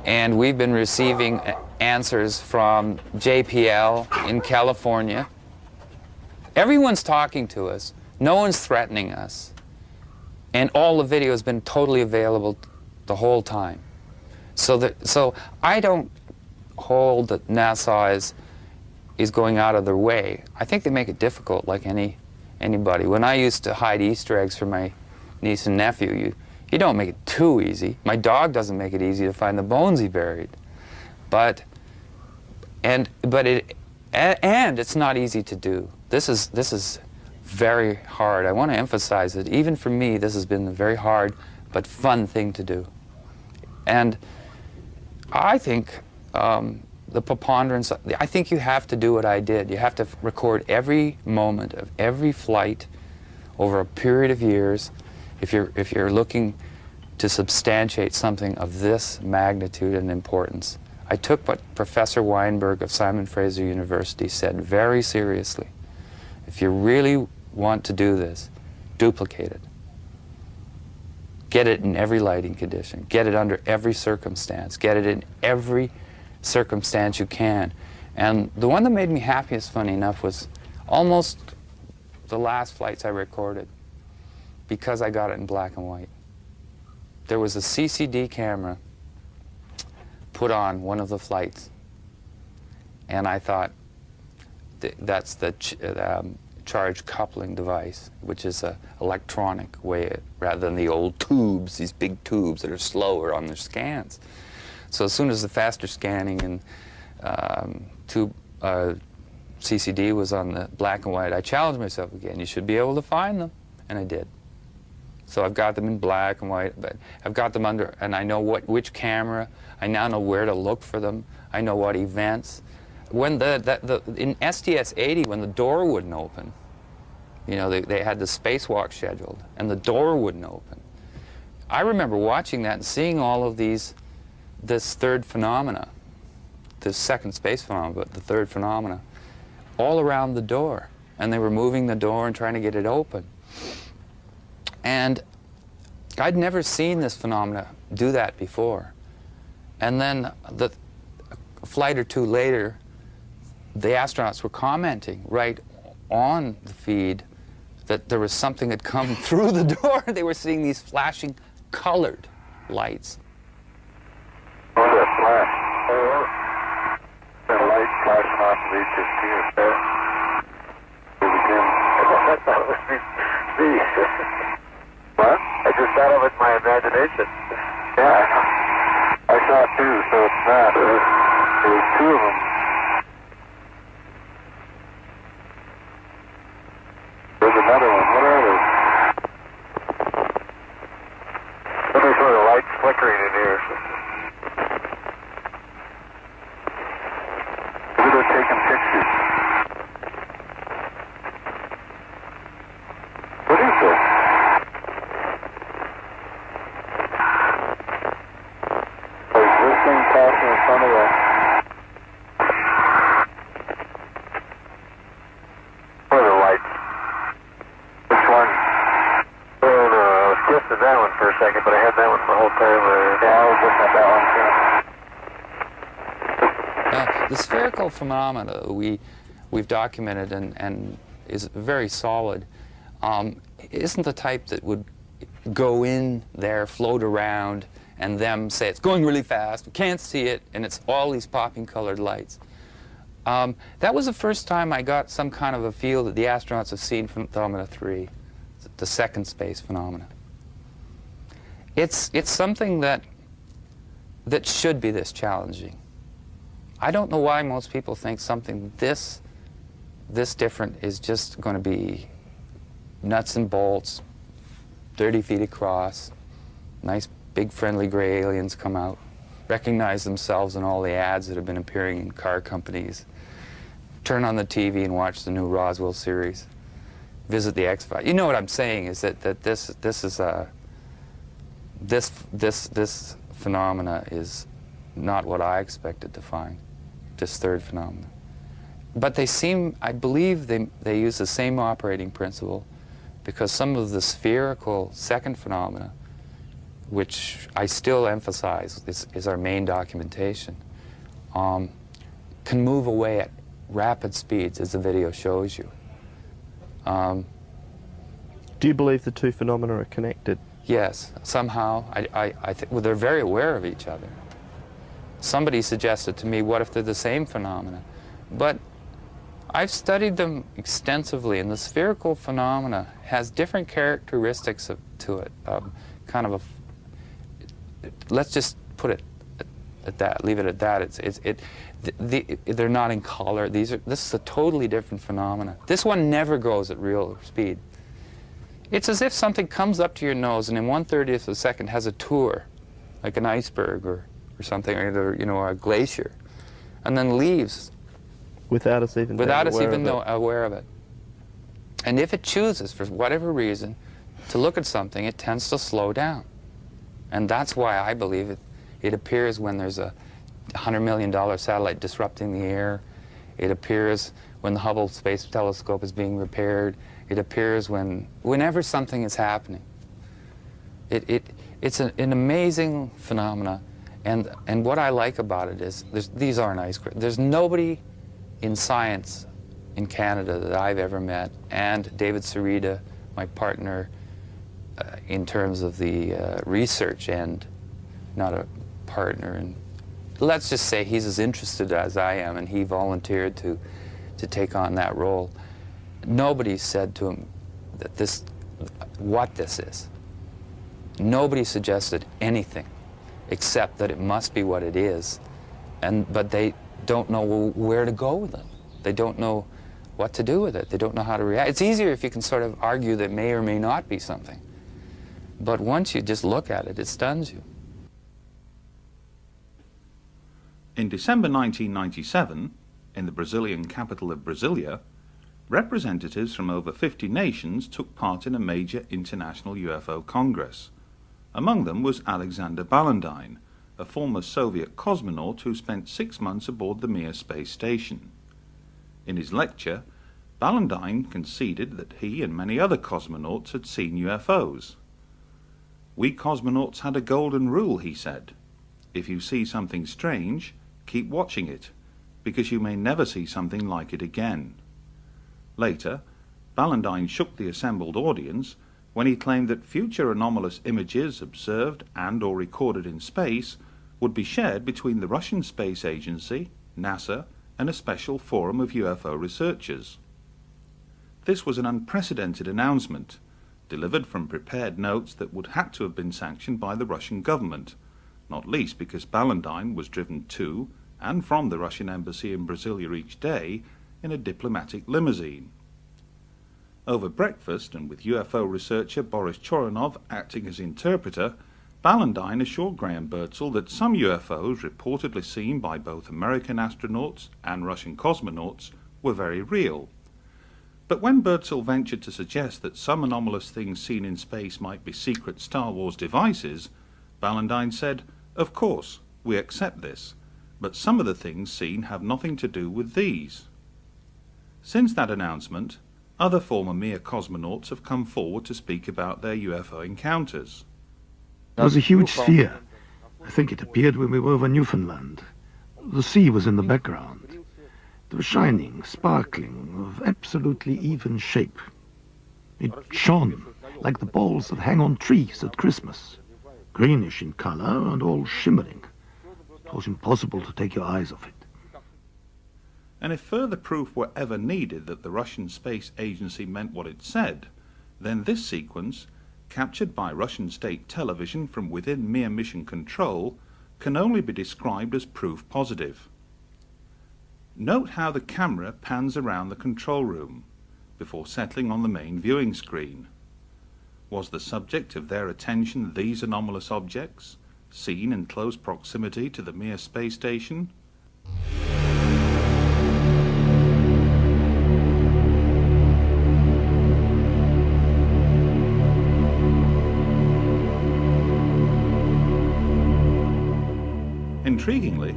And we've been receiving answers from JPL in California. Everyone's talking to us. No one's threatening us. And all the video has been totally available the whole time. So I don't hold that NASA is going out of their way. I think they make it difficult, like anybody. When I used to hide Easter eggs from my niece and nephew, you don't make it too easy. My dog doesn't make it easy to find the bones he buried. And it's not easy to do. This is very hard. I want to emphasize that even for me, this has been a very hard but fun thing to do. And I think the preponderance, I think you have to do what I did. You have to record every moment of every flight over a period of years if you're looking to substantiate something of this magnitude and importance. I took what Professor Weinberg of Simon Fraser University said very seriously. If you really want to do this, duplicate it. Get it in every lighting condition. Get it under every circumstance. Get it in every circumstance you can. And the one that made me happiest, funny enough, was almost the last flights I recorded, because I got it in black and white. There was a CCD camera put on one of the flights, and I thought that's the charge coupling device, which is an electronic way, rather than the old tubes, these big tubes that are slower on their scans. So as soon as the faster scanning and tube CCD was on the black and white, I challenged myself again. You should be able to find them, and I did. So I've got them in black and white, but I've got them under, and I know which camera. I now know where to look for them. I know what events. When in STS-80, when the door wouldn't open, you know, they had the spacewalk scheduled, and the door wouldn't open. I remember watching that and seeing all of this third phenomena, the second space phenomena, but the third phenomena, all around the door. And they were moving the door and trying to get it open. And I'd never seen this phenomena do that before. And then a flight or two later, the astronauts were commenting right on the feed that there was something had come through the door. They were seeing these flashing colored lights. Oh, that flash. Oh, that light flashing off of HST there. I thought it was me. What? I just thought of it in my imagination. Yeah, I saw it too, so it's not. There was two of them. There's another one. What are those? Let me show the lights flickering in here. Maybe they're taking pictures. What is this? There's this thing passing in front of us. What are the lights? Which one? Oh, no, I was guessing that one for a second, but I had that one the whole time. Yeah, I was looking at that one too. Now, the spherical phenomena we've documented and is very solid. Isn't the type that would go in there, float around, and them say it's going really fast, we can't see it, and it's all these popping colored lights. That was the first time I got some kind of a feel that the astronauts have seen phenomena 3, the second space phenomena. It's something that should be this challenging. I don't know why most people think something this different is just going to be nuts and bolts, 30 feet across, nice big friendly gray aliens come out, recognize themselves in all the ads that have been appearing in car companies, turn on the TV and watch the new Roswell series, visit the X-Files. You know what I'm saying is that this phenomena is not what I expected to find, this third phenomenon. But they seem, I believe they use the same operating principle, because some of the spherical second phenomena, which I still emphasize is our main documentation, can move away at rapid speeds, as the video shows you. Do you believe the two phenomena are connected? Yes, somehow. I think, well, they're very aware of each other. Somebody suggested to me, what if they're the same phenomena? But I've studied them extensively, and the spherical phenomena has different characteristics to it. Kind of a, let's just put it at that, leave it at that. They're not in color. This is a totally different phenomena. This one never goes at real speed. It's as if something comes up to your nose and in 1/30th of a second has a tour, like an iceberg or something, or you know, a glacier, and then leaves. Without us even aware of it. And if it chooses, for whatever reason, to look at something, it tends to slow down. And that's why I believe it appears when there's a $100 million satellite disrupting the air. It appears when the Hubble Space Telescope is being repaired. It appears whenever something is happening. It's an amazing phenomena. And what I like about it is, these aren't ice crystals. There's nobody in science in Canada that I've ever met, and David Sarita, my partner, in terms of the research end, not a partner. And let's just say he's as interested as I am, and he volunteered to take on that role. Nobody said to him that what this is. Nobody suggested anything except that it must be what it is, but they don't know where to go with it. They don't know what to do with it. They don't know how to react. It's easier if you can sort of argue that may or may not be something. But once you just look at it, it stuns you. In December 1997, in the Brazilian capital of Brasilia, representatives from over 50 nations took part in a major international UFO congress. Among them was Alexander Ballantyne, a former Soviet cosmonaut who spent 6 months aboard the Mir space station. In his lecture, Ballantyne conceded that he and many other cosmonauts had seen UFOs. "We cosmonauts had a golden rule," he said. "If you see something strange, keep watching it, because you may never see something like it again." Later, Ballantyne shook the assembled audience when he claimed that future anomalous images observed and or recorded in space would be shared between the Russian Space Agency, NASA, and a special forum of UFO researchers. This was an unprecedented announcement, delivered from prepared notes that would have to have been sanctioned by the Russian government, not least because Ballantyne was driven to and from the Russian embassy in Brasilia each day in a diplomatic limousine. Over breakfast, and with UFO researcher Boris Choronov acting as interpreter, Ballantyne assured Graham Birdsall that some UFOs reportedly seen by both American astronauts and Russian cosmonauts were very real. But when Birdsall ventured to suggest that some anomalous things seen in space might be secret Star Wars devices, Ballantyne said, "Of course, we accept this, but some of the things seen have nothing to do with these." Since that announcement, other former Mir cosmonauts have come forward to speak about their UFO encounters. There was a huge sphere. I think it appeared when we were over Newfoundland. The sea was in the background. It was shining, sparkling, of absolutely even shape. It shone like the balls that hang on trees at Christmas, greenish in color and all shimmering. It was impossible to take your eyes off it. And if further proof were ever needed that the Russian Space Agency meant what it said, then this sequence, captured by Russian state television from within Mir mission control, can only be described as proof positive. Note how the camera pans around the control room before settling on the main viewing screen. Was the subject of their attention these anomalous objects, seen in close proximity to the Mir space station? Intriguingly,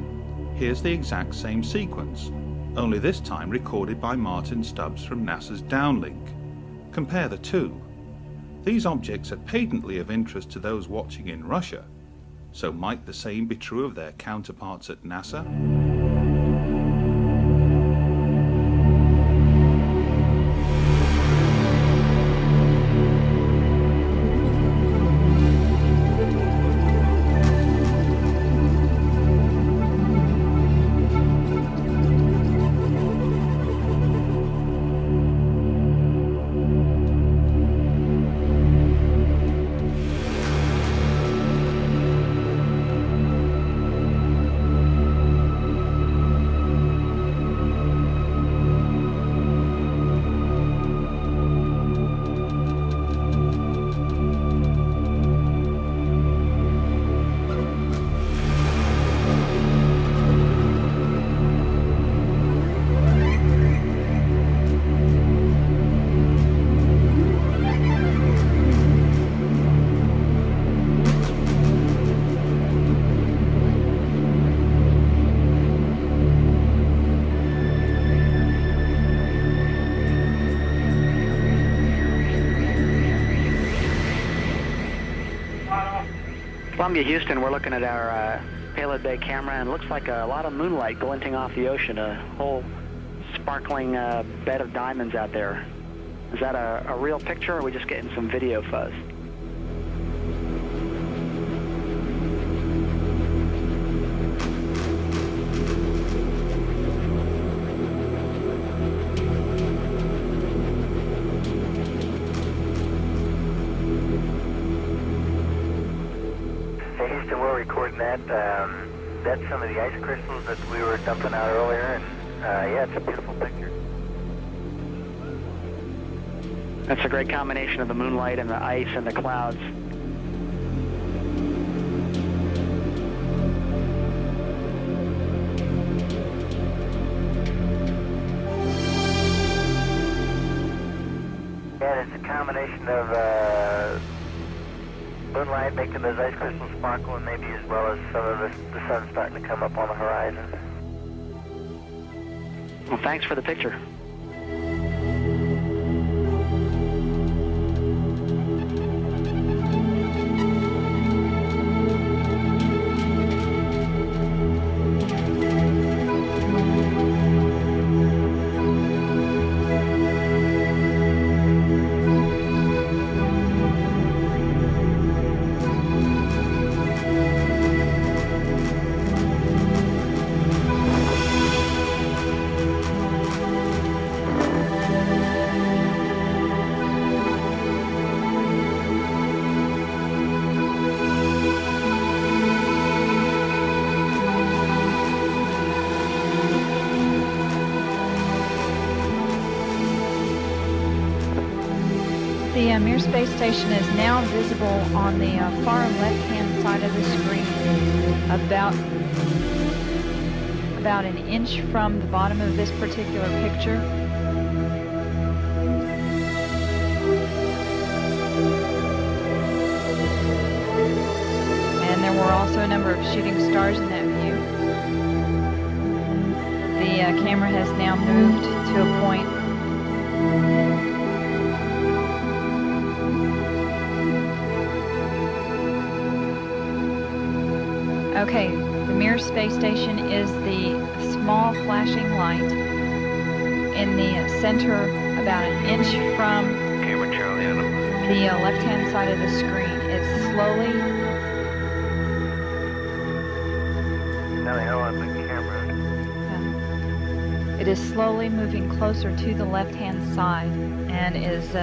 here's the exact same sequence, only this time recorded by Martyn Stubbs from NASA's Downlink. Compare the two. These objects are patently of interest to those watching in Russia, so might the same be true of their counterparts at NASA? Columbia, Houston, we're looking at our payload bay camera, and it looks like a lot of moonlight glinting off the ocean, a whole sparkling bed of diamonds out there. Is that a real picture, or are we just getting some video fuzz? Recording that. That's some of the ice crystals that we were dumping out earlier, and yeah, it's a beautiful picture. That's a great combination of the moonlight and the ice and the clouds. Yeah, it's a combination of moonlight making those ice crystals sparkle, and maybe as well as some of the sun starting to come up on the horizon. Well, thanks for the picture. The Mir space station is now visible on the far left-hand side of the screen, about an inch from the bottom of this particular picture. And there were also a number of shooting stars in that view. The camera has now moved to a point Okay, the Mir space station is the small flashing light in the center, about an inch from Camera Charlie Adam. the left-hand side of the screen. It's slowly... Now the hell on the camera. It is slowly moving closer to the left-hand side and is it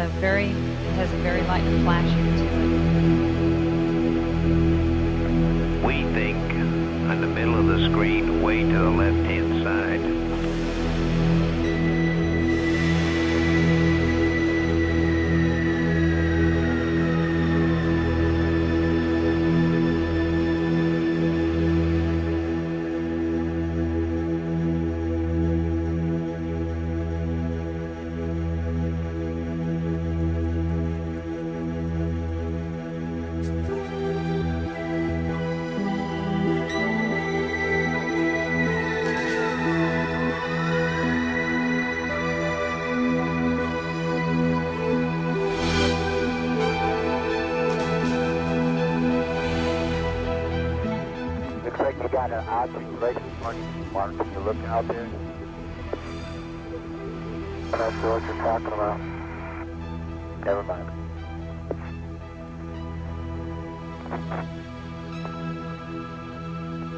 has a very light flashing to it. We think in the middle of the screen, way to the left-hand side. got an object right in front of you, Mark. Can you look out there? I'm not sure what you're talking about. Never mind.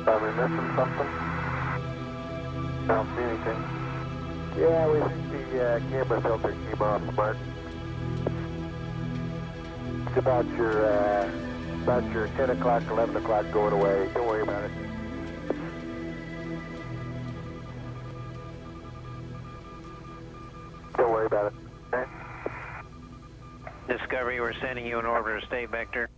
Are we missing something? I don't see anything. Yeah, we think the camera filter came off, Mark. It's about your 10 o'clock, 11 o'clock going away. Don't worry about it. Don't worry about it. Okay? Discovery, we're sending you an orbiter state vector.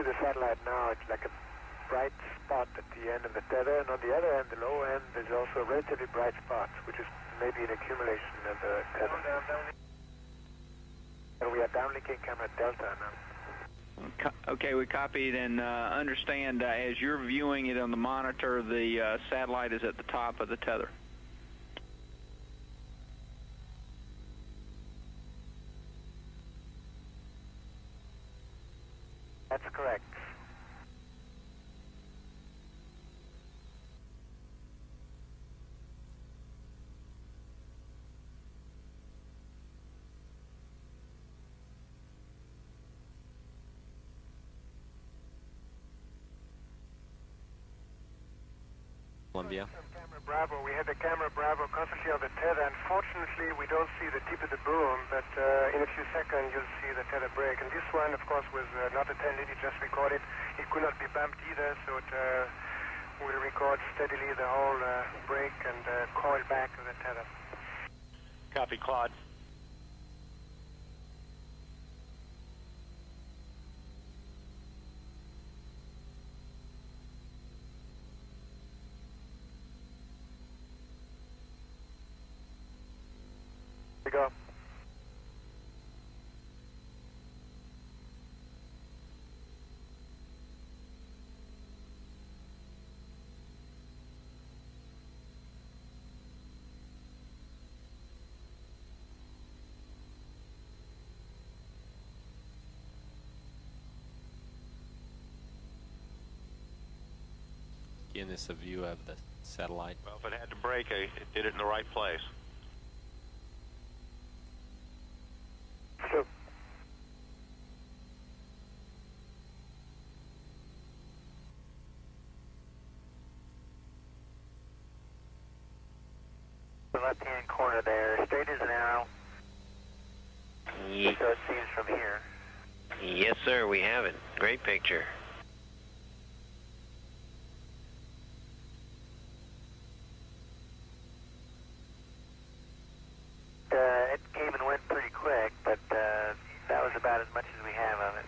see the satellite now. It's like a bright spot at the end of the tether, and on the other end, the low end, there's also a relatively bright spot, which is maybe an accumulation of the tether. And we are downlinking camera Delta now. Okay, we copied and understand as you're viewing it on the monitor, the satellite is at the top of the tether. That's correct. Columbia. Camera Bravo. We had the camera Bravo constantly on the tether. Unfortunately, we don't see the tip of the boom, but in a few seconds you'll see the tether break. And this one, of course, was not attended. It just recorded. It could not be bumped either, so it will record steadily the whole break and coil back of the tether. Copy, Claude. We go. Again, this is a view of the satellite. Well, if it had to break, it did it in the right place. Sure. The left-hand corner there, straight as an arrow. Ye So it seems from here. Yes, sir, we have it. Great picture. It came and went pretty quick, but that was about as much as we have of it.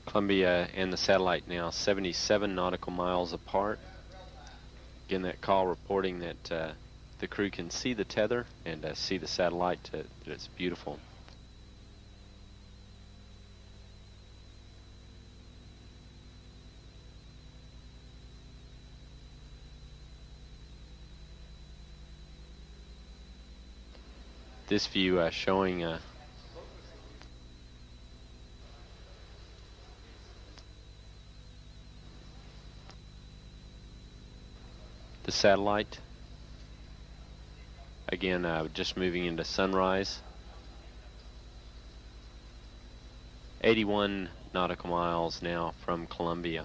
Columbia and the satellite now 77 nautical miles apart. Again, that call reporting that the crew can see the tether and see the satellite, that it's beautiful. This view showing the satellite. Again, just moving into sunrise. 81 nautical miles now from Columbia.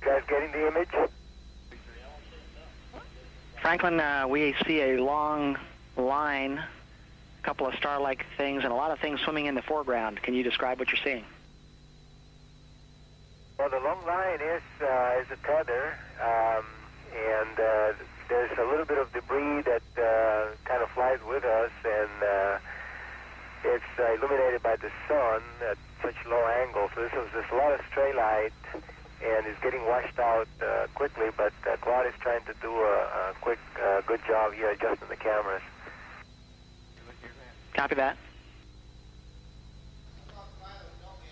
You guys getting the image? Franklin, we see a long line, a couple of star-like things, and a lot of things swimming in the foreground. Can you describe what you're seeing? Well, the long line is a tether, and there's a little bit of debris that kind of flies with us, and it's illuminated by the sun at such low angle. So there's a lot of stray light, and it's getting washed out quickly, but Claude is trying to do a quick, good job here adjusting the cameras. Copy that.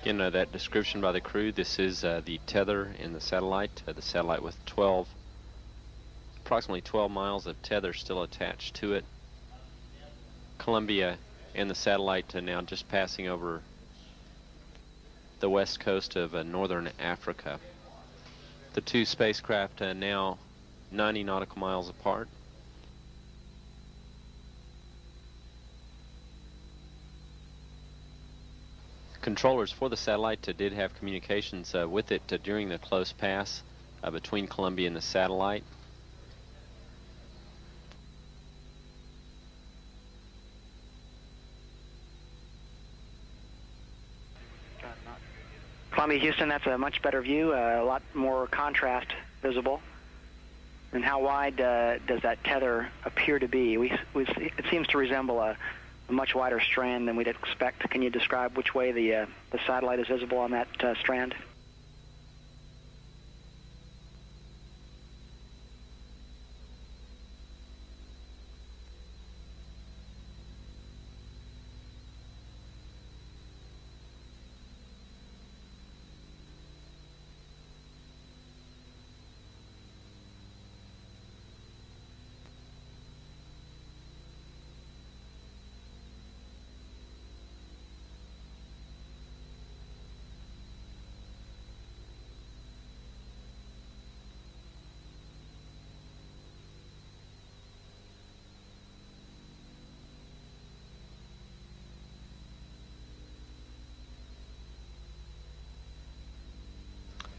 Again, that description by the crew, this is the tether in the satellite with approximately 12 miles of tether still attached to it. Columbia and the satellite now just passing over the west coast of northern Africa. The two spacecraft now 90 nautical miles apart. Controllers for the satellite did have communications with it during the close pass between Columbia and the satellite. Columbia, Houston, that's a much better view, a lot more contrast visible. And how wide does that tether appear to be? It seems to resemble a much wider strand than we'd expect. Can you describe which way the satellite is visible on that strand?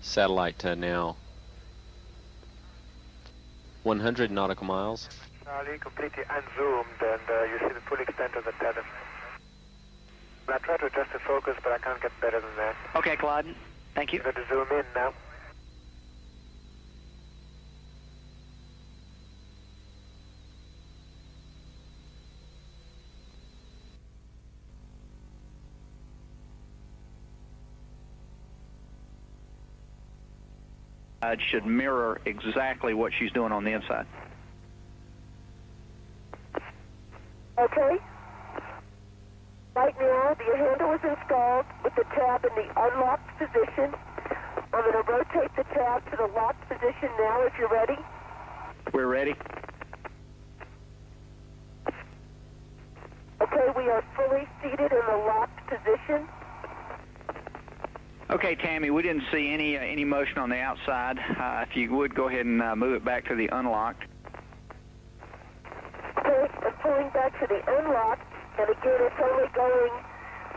Satellite now 100 nautical miles. Charlie, completely unzoomed, and you see the full extent of the tether. I try to adjust the focus, but I can't get better than that. Okay, Claude. Thank you. I'm going to zoom in now. It should mirror exactly what she's doing on the inside. Okay. Right now, the handle is installed with the tab in the unlocked position. I'm going to rotate the tab to the locked position now if you're ready. We're ready. Okay, we are fully seated in the locked position. Okay, Tammy, we didn't see any motion on the outside. If you would, go ahead and move it back to the unlocked. Okay, I'm pulling back to the unlocked, and again, it's only going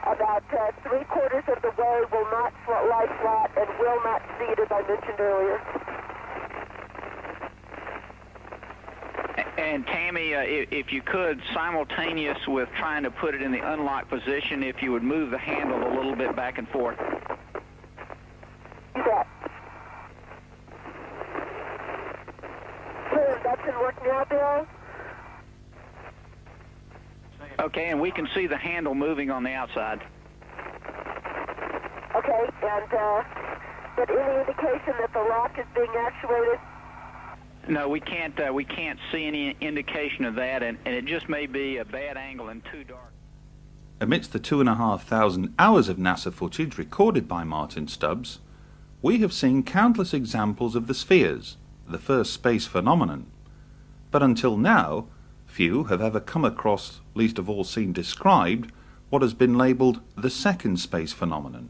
about 3/4 of the way, will not lie flat, and will not seat, as I mentioned earlier. And Tammy, if you could, simultaneous with trying to put it in the unlocked position, if you would move the handle a little bit back and forth. You bet. Okay, that's in work now, Bill. Okay, and we can see the handle moving on the outside. Okay, and but any indication that the lock is being actuated? No, we can't see any indication of that, and it just may be a bad angle and too dark. Amidst the 2,500 hours of NASA footage recorded by Martyn Stubbs, we have seen countless examples of the spheres, the first space phenomenon. But until now, few have ever come across, least of all seen described, what has been labelled the second space phenomenon.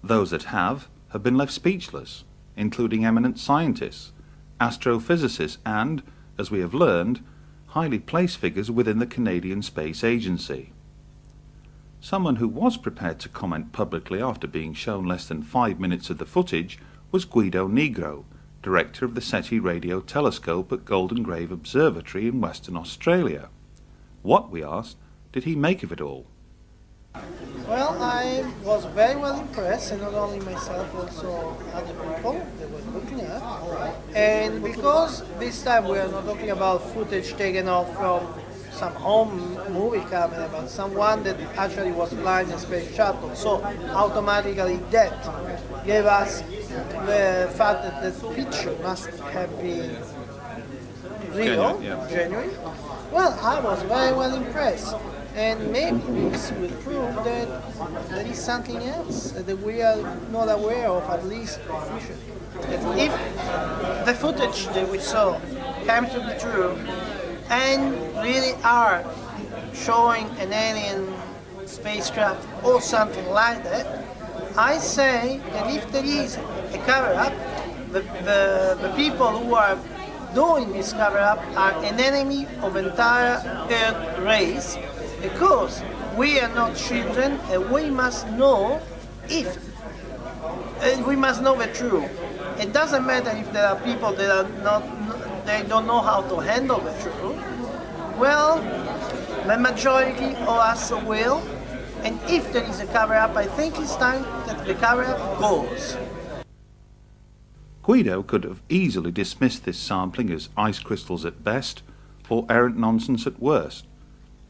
Those that have been left speechless, including eminent scientists, astrophysicists and, as we have learned, highly placed figures within the Canadian Space Agency. Someone who was prepared to comment publicly after being shown less than 5 minutes of the footage was Guido Negro, director of the SETI radio telescope at Golden Grave Observatory in Western Australia. What, we asked, did he make of it all? Well, I was very well impressed, and not only myself, also other people that were looking at. And because this time we are not talking about footage taken off from some home movie camera, but someone that actually was flying a space shuttle, so automatically that gave us the fact that the picture must have been real, genuine. Well, I was very well impressed. And maybe this will prove that there is something else that we are not aware of, at least officially. That if the footage that we saw came to be true and really are showing an alien spacecraft or something like that, I say that if there is a cover-up, the people who are doing this cover-up are an enemy of entire Earth race, because we are not children and we must know we must know the truth. It doesn't matter if there are people that are they don't know how to handle the truth. Well, the majority of us will, and if there is a cover-up, I think it's time that the cover-up goes. Guido could have easily dismissed this sampling as ice crystals at best, or errant nonsense at worst.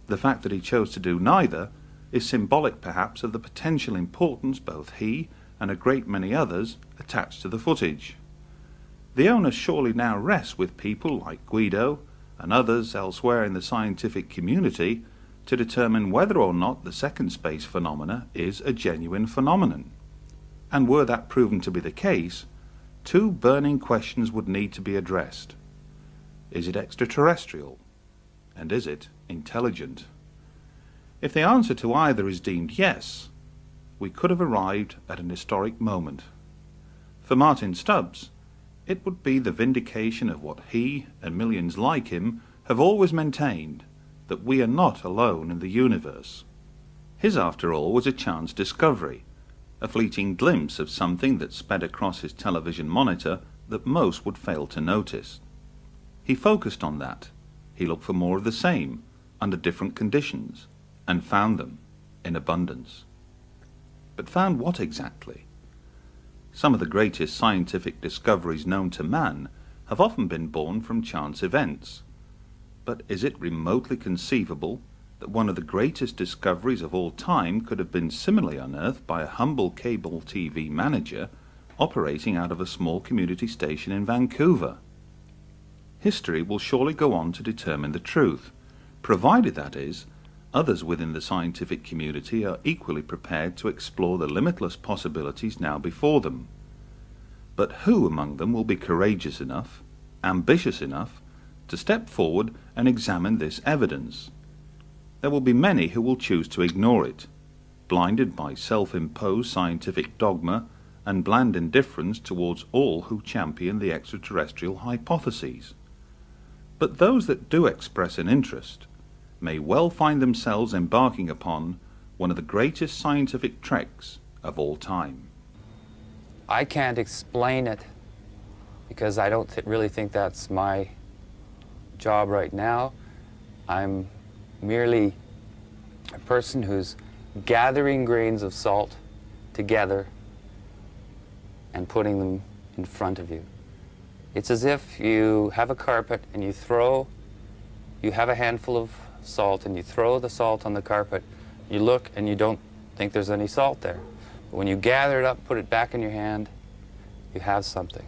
The fact that he chose to do neither is symbolic perhaps of the potential importance both he and a great many others attach to the footage. The onus surely now rests with people like Guido and others elsewhere in the scientific community to determine whether or not the second space phenomena is a genuine phenomenon. And were that proven to be the case, two burning questions would need to be addressed. Is it extraterrestrial? And is it intelligent? If the answer to either is deemed yes, we could have arrived at an historic moment. For Martyn Stubbs, it would be the vindication of what he and millions like him have always maintained, that we are not alone in the universe. His, after all, was a chance discovery, a fleeting glimpse of something that sped across his television monitor that most would fail to notice. He focused on that. He looked for more of the same, under different conditions, and found them in abundance. But found what exactly? Some of the greatest scientific discoveries known to man have often been born from chance events. But is it remotely conceivable that one of the greatest discoveries of all time could have been similarly unearthed by a humble cable TV manager operating out of a small community station in Vancouver? History will surely go on to determine the truth, provided, that is, others within the scientific community are equally prepared to explore the limitless possibilities now before them. But who among them will be courageous enough, ambitious enough, to step forward and examine this evidence? There will be many who will choose to ignore it, blinded by self-imposed scientific dogma and bland indifference towards all who champion the extraterrestrial hypotheses. But those that do express an interest may well find themselves embarking upon one of the greatest scientific treks of all time. I can't explain it because I don't really think that's my job right now. I'm merely a person who's gathering grains of salt together and putting them in front of you. It's as if you have a carpet and you have a handful of salt and you throw the salt on the carpet, you look and you don't think there's any salt there. But when you gather it up, put it back in your hand, you have something.